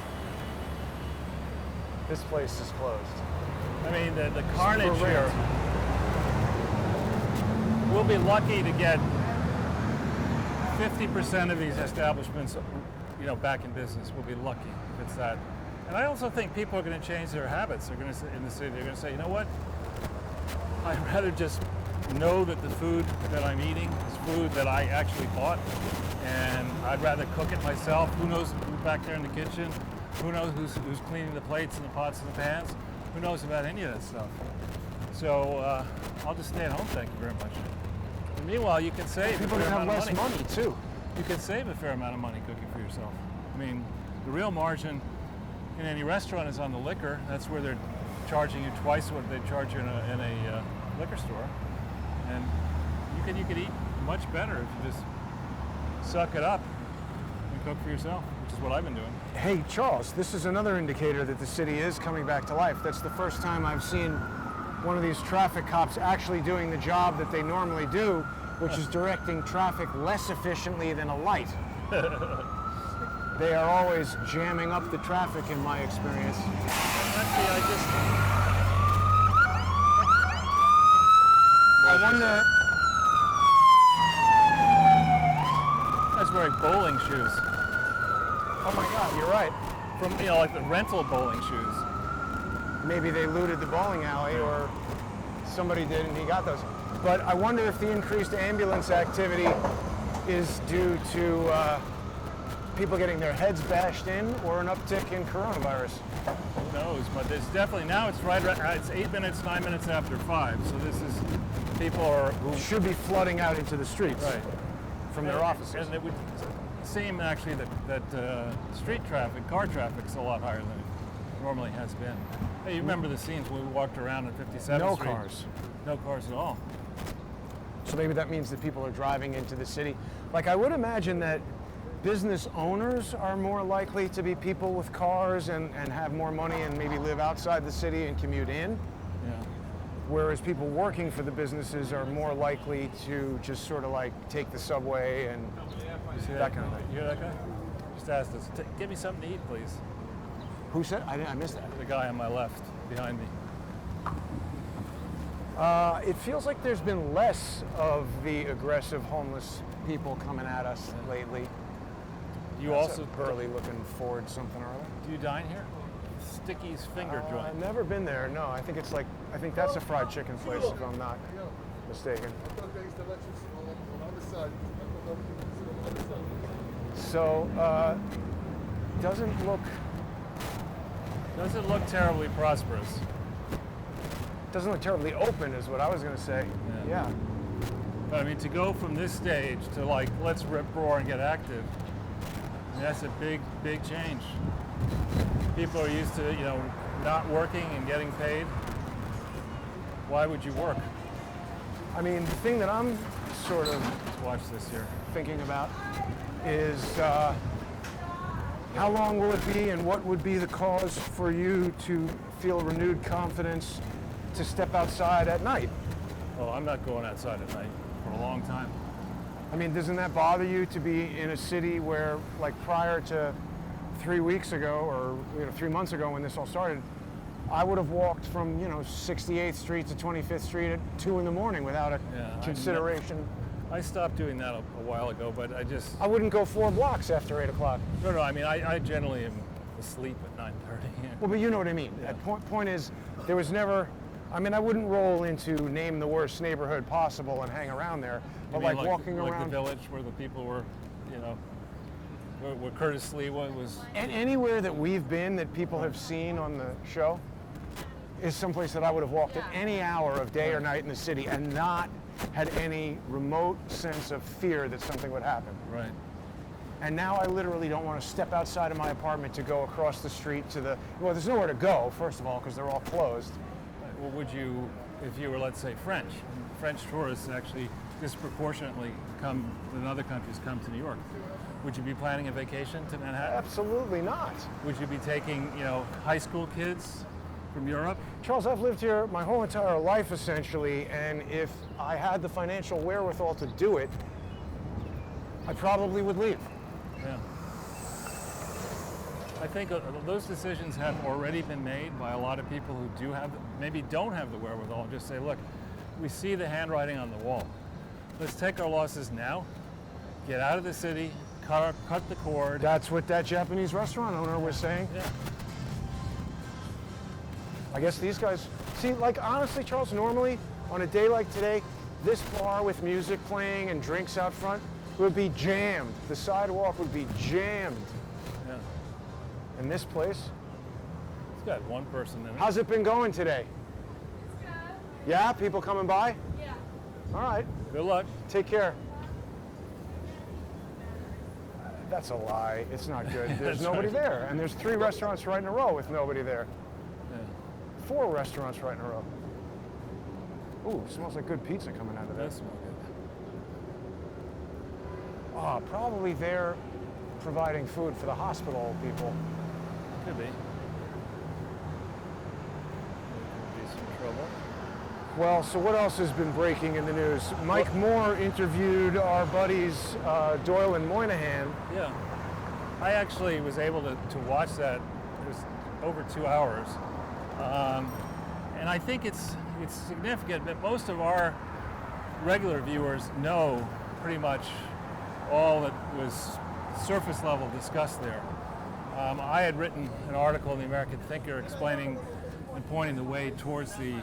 S1: This place is closed.
S2: I mean, the carnage
S1: For
S2: here.
S1: rare.
S2: We'll be lucky to get 50% of these establishments, you know, back in business. We'll be lucky if it's that. And I also think people are going to change their habits. They're going to in the city. They're going to say, you know what? I'd rather just know that the food that I'm eating is food that I actually bought, and I'd rather cook it myself. Who knows who's back there in the kitchen? Who knows who's cleaning the plates and the pots and the pans? Who knows about any of that stuff? So I'll just stay at home. Thank you very much. And meanwhile, you can save
S1: People
S2: a
S1: can
S2: fair
S1: have
S2: amount
S1: less
S2: of money.
S1: money too.
S2: You can save a fair amount of money cooking for yourself. I mean, the real margin in any restaurant is on the liquor. That's where they're charging you twice what they charge you in a liquor store. And you could eat much better if you just suck it up and cook for yourself, which is what I've been doing.
S1: Hey, Charles, this is another indicator that the city is coming back to life. That's the first time I've seen one of these traffic cops actually doing the job that they normally do, which is directing traffic less efficiently than a light. They are always jamming up the traffic in my experience. I wonder...
S2: That's wearing bowling shoes.
S1: Oh my God, you're right.
S2: From, you know, like the rental bowling shoes.
S1: Maybe they looted the bowling alley or somebody did and he got those. But I wonder if the increased ambulance activity is due to people getting their heads bashed in or an uptick in coronavirus.
S2: Who knows? But there's definitely, now it's it's 9 minutes after 5. So this is, people are who
S1: Should be flooding out into the streets from their offices.
S2: And it would seem actually that street traffic, car traffic's a lot higher than it normally has been. Hey, you remember the scenes when we walked around at 57th
S1: No
S2: Street?
S1: cars.
S2: No cars at all.
S1: So maybe that means that people are driving into the city. Like, I would imagine that business owners are more likely to be people with cars and have more money and maybe live outside the city and commute in.
S2: Yeah.
S1: Whereas people working for the businesses are more likely to just sort of like take the subway and
S2: You see
S1: that kind of thing.
S2: You hear that guy? Just asked us, give me something to eat, please.
S1: Who said? I missed that.
S2: The guy on my left, behind me.
S1: It feels like there's been less of the aggressive homeless people coming at us lately.
S2: You
S1: That's
S2: also,
S1: a burly looking Ford something or other.
S2: do you dine here? Sticky's Finger
S1: I've
S2: Joint.
S1: never been there. No, I think that's a fried chicken place if I'm not mistaken.
S3: I thought they used to let you sit on the other side. I thought everything was on the other side.
S1: So doesn't look
S2: terribly prosperous.
S1: terribly open, is what I was going to say. Yeah.
S2: But I mean, to go from this stage to like, let's rip roar and get active, I mean, that's a big change. People are used to, not working and getting paid. Why would you work?
S1: I mean, the thing that I'm sort of
S2: Let's watch this here.
S1: thinking about is how long will it be, and what would be the cause for you to feel renewed confidence to step outside at night?
S2: Oh, I'm not going outside at night for a long time.
S1: I mean, doesn't that bother you to be in a city where, like, prior to 3 weeks ago, or 3 months ago when this all started, I would have walked from 68th Street to 25th Street at 2 in the morning without a consideration.
S2: I stopped doing that a while ago, but
S1: I wouldn't go 4 blocks after 8 o'clock.
S2: No, I mean, I generally am asleep at 9:30.
S1: Well, but you know what I mean.
S2: Yeah.
S1: Point is, there was never, I mean, I wouldn't roll into name the worst neighborhood possible and hang around there, but
S2: You mean
S1: like walking
S2: like
S1: around.
S2: the village where the people were, where Curtis Lee was.
S1: And anywhere that we've been that people have seen on the show is someplace that I would have walked at any hour of day or night in the city and not had any remote sense of fear that something would happen.
S2: Right.
S1: And now I literally don't want to step outside of my apartment to go across the street to well, there's nowhere to go, first of all, because they're all closed.
S2: Well, would you, if you were, let's say, French tourists actually disproportionately come, in other countries, come to New York, would you be planning a vacation to Manhattan?
S1: Absolutely not.
S2: Would you be taking, high school kids from Europe?
S1: Charles, I've lived here my whole entire life, essentially, and if I had the financial wherewithal to do it, I probably would leave.
S2: Yeah. I think those decisions have already been made by a lot of people who maybe don't have the wherewithal. Just say, look, we see the handwriting on the wall. Let's take our losses now, get out of the city, cut the cord.
S1: That's what that Japanese restaurant owner was saying.
S2: Yeah.
S1: I guess these guys, see, like, honestly, Charles, normally on a day like today, this bar with music playing and drinks out front would be jammed. The sidewalk would be jammed.
S2: Yeah.
S1: And this place,
S2: It's got one person in it.
S1: how's it been going today? Yeah, people coming by?
S4: Yeah.
S1: All right,
S2: Good luck.
S1: take care. That's a lie. It's not good. There's
S2: That's
S1: nobody
S2: right.
S1: there. And there's 3 restaurants right in a row with nobody there.
S2: Yeah.
S1: 4 restaurants right in a row. Ooh, smells like good pizza coming out of
S2: Does
S1: this.
S2: smell good.
S1: Oh, probably they're providing food for the hospital people.
S2: Could be. There could be some trouble.
S1: Well, so what else has been breaking in the news? Mike Moore interviewed our buddies Doyle and Moynihan.
S2: Yeah. I actually was able to watch that. It was over 2 hours. And I think it's significant that most of our regular viewers know pretty much all that was surface level discussed there. I had written an article in the American Thinker explaining and pointing the way towards the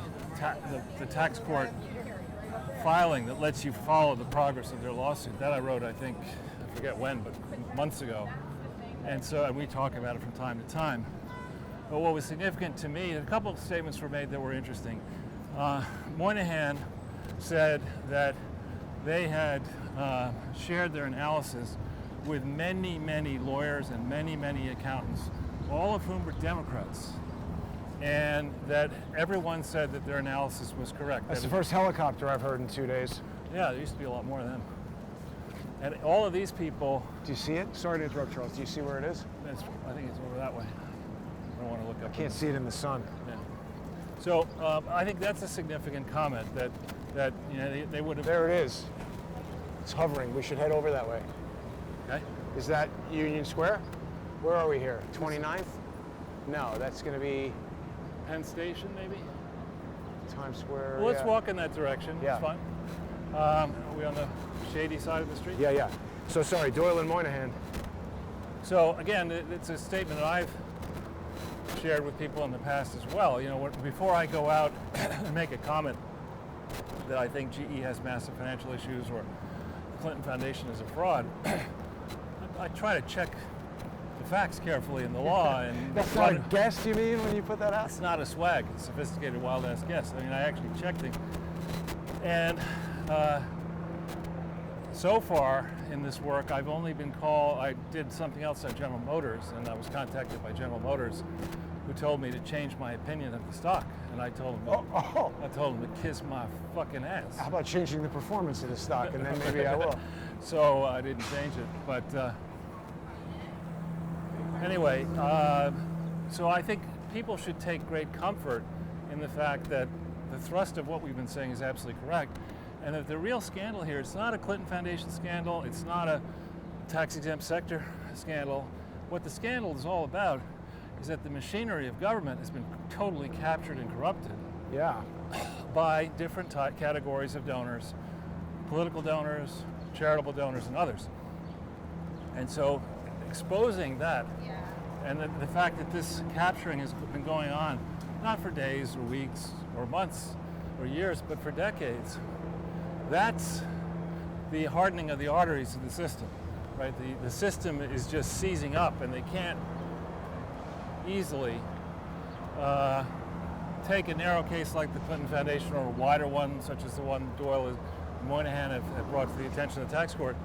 S2: tax court filing that lets you follow the progress of their lawsuit. That I wrote, I think, I forget when, but months ago. And we talk about it from time to time. But what was significant to me, a couple of statements were made that were interesting. Moynihan said that they had shared their analysis with many, many lawyers and many, many accountants, all of whom were Democrats, and that everyone said that their analysis was correct.
S1: That's the first helicopter I've heard in 2 days.
S2: Yeah, there used to be a lot more of them. And all of these people,
S1: Do you see it? Sorry to interrupt, Charles. Do you see where it is?
S2: I think it's over that way. I don't want to look up.
S1: Can't see it in the sun.
S2: Yeah. So I think that's a significant comment that they would have.
S1: There it is. It's hovering. We should head over that way.
S2: Okay.
S1: Is that Union Square? Where are we here? 29th? No, that's going to be
S2: Penn Station, maybe.
S1: Times Square.
S2: Well, let's
S1: yeah.
S2: walk in that direction.
S1: Yeah.
S2: It's fine. Are we on the shady side of the street?
S1: Yeah, yeah. So sorry, Doyle and Moynihan.
S2: So again, it's a statement that I've shared with people in the past as well. Before I go out and make a comment that I think GE has massive financial issues or the Clinton Foundation is a fraud, I try to check the facts carefully in the law. And
S1: That's not a guess, you mean, when you put that out?
S2: It's not a swag, it's a sophisticated wild-ass guess. I mean, I actually checked things. And so far in this work, I've only been called, I did something else at General Motors, and I was contacted by General Motors, who told me to change my opinion of the stock. And I told him, I told him to kiss my fucking ass.
S1: How about changing the performance of the stock, and then maybe I will.
S2: So I didn't change it, but anyway, so I think people should take great comfort in the fact that the thrust of what we've been saying is absolutely correct, and that the real scandal here, it's not a Clinton Foundation scandal, it's not a tax-exempt sector scandal. What the scandal is all about is that the machinery of government has been totally captured and corrupted
S1: Yeah.
S2: by different categories of donors, political donors, charitable donors, and others. And so exposing that, and the fact that this capturing has been going on, not for days or weeks or months or years, but for decades, that's the hardening of the arteries of the system, right? The system is just seizing up, and they can't easily take a narrow case like the Clinton Foundation or a wider one, such as the one Doyle and Moynihan have brought to the attention of the tax court,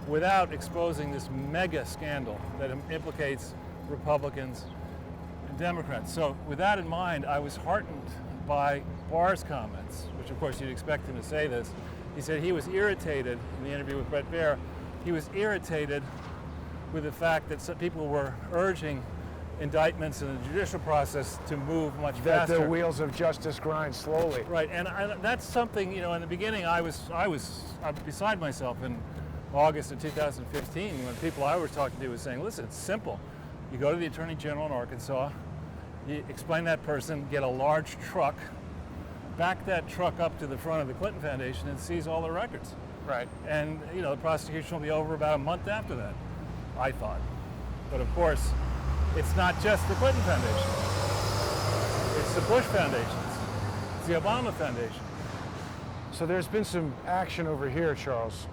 S2: without exposing this mega scandal that implicates Republicans and Democrats. So with that in mind, I was heartened by Barr's comments, which of course you'd expect him to say this. He said he was irritated in the interview with Bret Baier. He was irritated with the fact that some people were urging indictments in the judicial process to move much faster.
S1: That the wheels of justice grind slowly.
S2: Right, and that's something, in the beginning I was beside myself in August of 2015 when people I was talking to was saying, listen, it's simple. You go to the Attorney General in Arkansas, you explain that person, get a large truck, back that truck up to the front of the Clinton Foundation and seize all the records.
S1: Right.
S2: And, the prosecution will be over about a month after that, I thought. But of course, it's not just the Clinton Foundation. It's the Bush Foundations. It's the Obama Foundation.
S1: So there's been some action over here, Charles,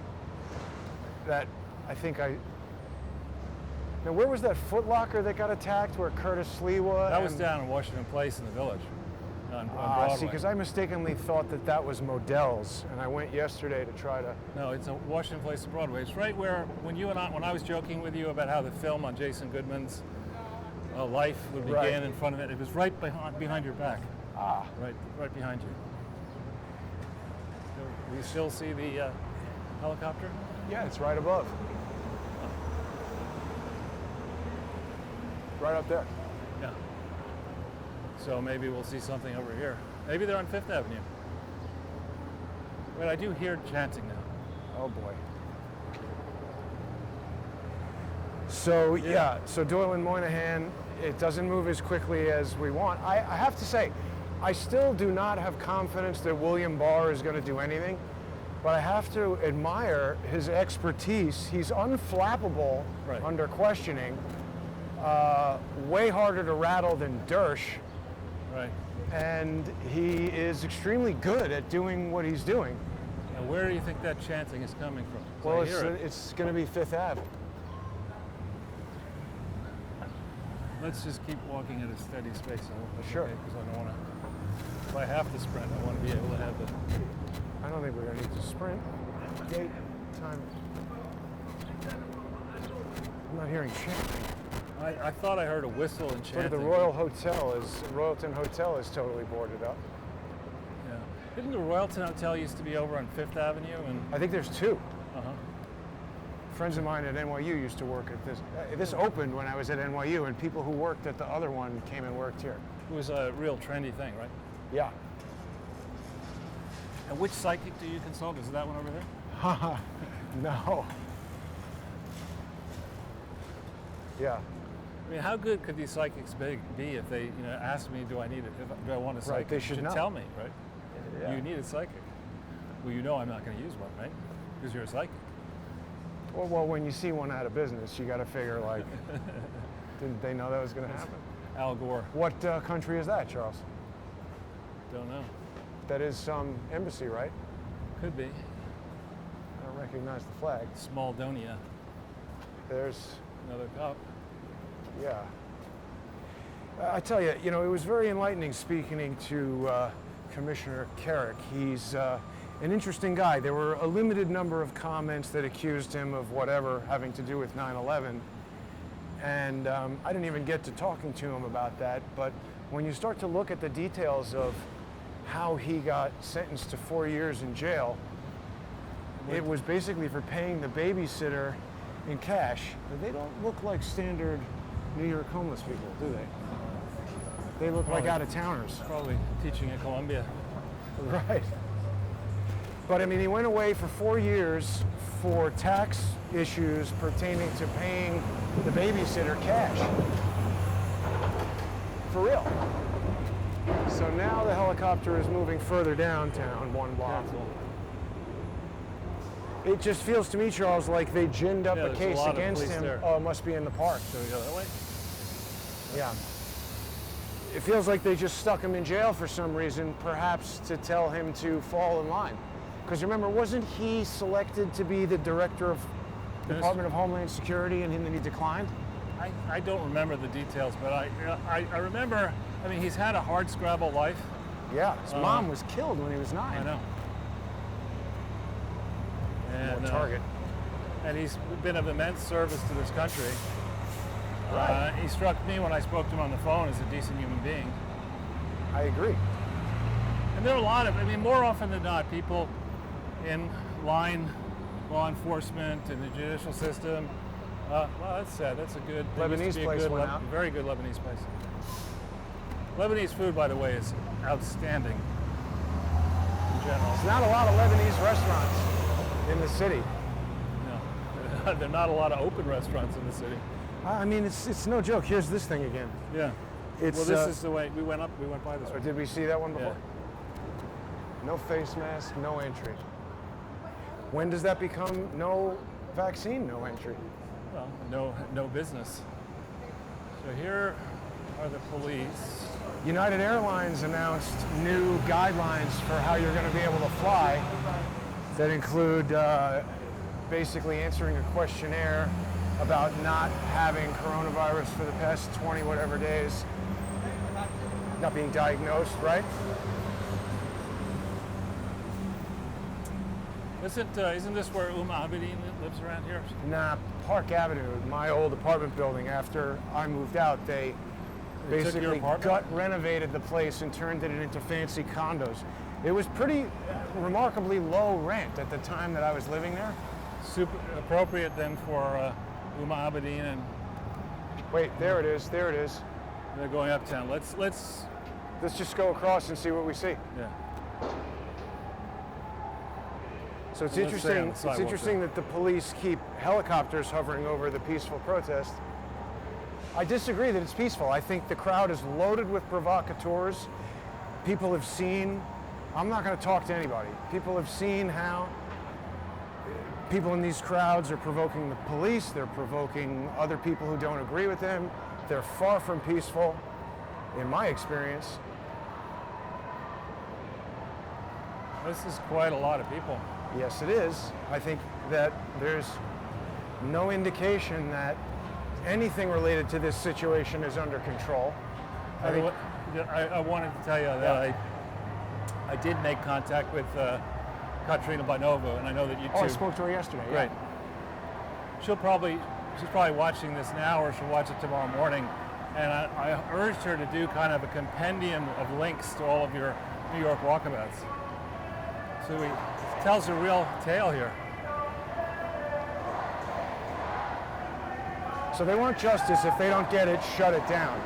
S1: that I think Now, where was that Foot Locker that got attacked where Curtis Lee was?
S2: That was down in Washington Place in the Village on Broadway.
S1: See, because I mistakenly thought that was Modell's, and I went yesterday to try to...
S2: No, it's a Washington Place in Broadway. It's right where, when I was joking with you about how the film on Jason Goodman's life would begin in front of it, it was right behind your back. Right behind you. Do you still see the helicopter?
S1: Yeah, it's right above. Right up there.
S2: Yeah. So maybe we'll see something over here. Maybe they're on Fifth Avenue. Wait, I do hear chanting now.
S1: Oh boy. So so Doyle and Moynihan, it doesn't move as quickly as we want. I have to say, I still do not have confidence that William Barr is going to do anything, but I have to admire his expertise. He's unflappable under questioning, way harder to rattle than Dersh.
S2: Right.
S1: And he is extremely good at doing what he's doing.
S2: Now, where do you think that chanting is coming from?
S1: Well, it's going to be Fifth Ave.
S2: Let's just keep walking at a steady pace.
S1: Sure.
S2: Because I don't want to. If I have to sprint, I want to be able to have the.
S1: I don't think we're going to need to sprint. Gate time. I'm not hearing chanting.
S2: I thought I heard a whistle and chanting.
S1: Look at the Royalton Hotel is totally boarded up.
S2: Yeah. Didn't the Royalton Hotel used to be over on Fifth Avenue? And
S1: I think there's two.
S2: Uh-huh.
S1: Friends of mine at NYU used to work at this. This opened when I was at NYU, and people who worked at the other one came and worked here.
S2: It was a real trendy thing, right?
S1: Yeah.
S2: And which psychic do you consult? Is that one over there?
S1: No. Yeah.
S2: I mean, how good could these psychics be if they, asked me, do I want a psychic?
S1: Right, they should know.
S2: Tell me, right?
S1: Yeah.
S2: You need a psychic. Well, I'm not going to use one, right? Because you're a psychic.
S1: Well, when you see one out of business, you got to figure, like, didn't they know that was going to happen?
S2: Al Gore.
S1: What country is that, Charles?
S2: Don't know.
S1: That is some embassy, right?
S2: Could be.
S1: I don't recognize the flag.
S2: Smalldonia.
S1: There's
S2: another cop.
S1: Yeah. I tell you, it was very enlightening speaking to Commissioner Carrick. He's an interesting guy. There were a limited number of comments that accused him of whatever having to do with 9/11. And I didn't even get to talking to him about that. But when you start to look at the details of how he got sentenced to 4 years in jail, it was basically for paying the babysitter in cash. They don't look like standard New York homeless people, do they? They look like out-of-towners.
S2: Probably teaching at Columbia.
S1: Right. But I mean, he went away for 4 years for tax issues pertaining to paying the babysitter cash. For real. So now the helicopter is moving further downtown, 1 block.
S2: Careful.
S1: It just feels to me, Charles, like they ginned up
S2: Yeah,
S1: a
S2: there's a
S1: case
S2: lot of
S1: against
S2: police
S1: him.
S2: there.
S1: Oh, it must be in the park.
S2: Shall we go that way?
S1: Yeah. It feels like they just stuck him in jail for some reason, perhaps to tell him to fall in line. Because remember, wasn't he selected to be the director of Department of Homeland Security and then he declined?
S2: I don't remember the details, but I remember, I mean, he's had a hard scrabble life.
S1: Yeah, his mom was killed when he was 9.
S2: I know. And,
S1: Target.
S2: And he's been of immense service to this country.
S1: Right.
S2: He struck me when I spoke to him on the phone as a decent human being.
S1: I agree.
S2: And there are a lot of, I mean, more often than not, people in line, law enforcement, and the judicial system. Well, that's sad. That's a good
S1: Lebanese place went out.
S2: Very good Lebanese place. Lebanese food, by the way, is outstanding in general.
S1: There's not a lot of Lebanese restaurants in the city.
S2: No, there are not a lot of open restaurants in the city.
S1: I mean, it's no joke. Here's this thing again.
S2: Yeah.
S1: It's,
S2: well, this is the way we went by this one.
S1: Did we see that one before?
S2: Yeah.
S1: No face mask, no entry. When does that become no vaccine, no entry?
S2: Well, no business. So here are the police.
S1: United Airlines announced new guidelines for how you're going to be able to fly that include basically answering a questionnaire about not having coronavirus for the past 20 whatever days, not being diagnosed, right?
S2: Isn't this where Abedin lives around here?
S1: Nah, Park Avenue, my old apartment building. After I moved out, they
S2: They took your
S1: basically
S2: apartment?
S1: gut renovated the place and turned it into fancy condos. It was pretty remarkably low rent at the time that I was living there.
S2: Super appropriate then for Abedin, and
S1: Wait, there it is, there it is.
S2: they're going uptown. Let's
S1: Let's just go across and see what we see.
S2: yeah.
S1: So it's
S2: Let's stay on
S1: interesting.
S2: the
S1: It's
S2: sidewalk
S1: interesting that the police keep helicopters hovering over the peaceful protest. I disagree that it's peaceful. I think the crowd is loaded with provocateurs. People have seen. I'm not going to talk to anybody. People have seen how people in these crowds are provoking the police. They're provoking other people who don't agree with them. They're far from peaceful, in my experience.
S2: This is quite a lot of people.
S1: Yes, it is. I think that there's no indication that anything related to this situation is under control. I think,
S2: I wanted to tell you that I did make contact with Katrina Bonova, and I know that you too.
S1: I spoke to her yesterday. Yeah.
S2: Right. She's probably watching this now, or she'll watch it tomorrow morning. And I urged her to do kind of a compendium of links to all of your New York walkabouts. So it tells a real tale here.
S1: So they want justice. If they don't get it, shut it down.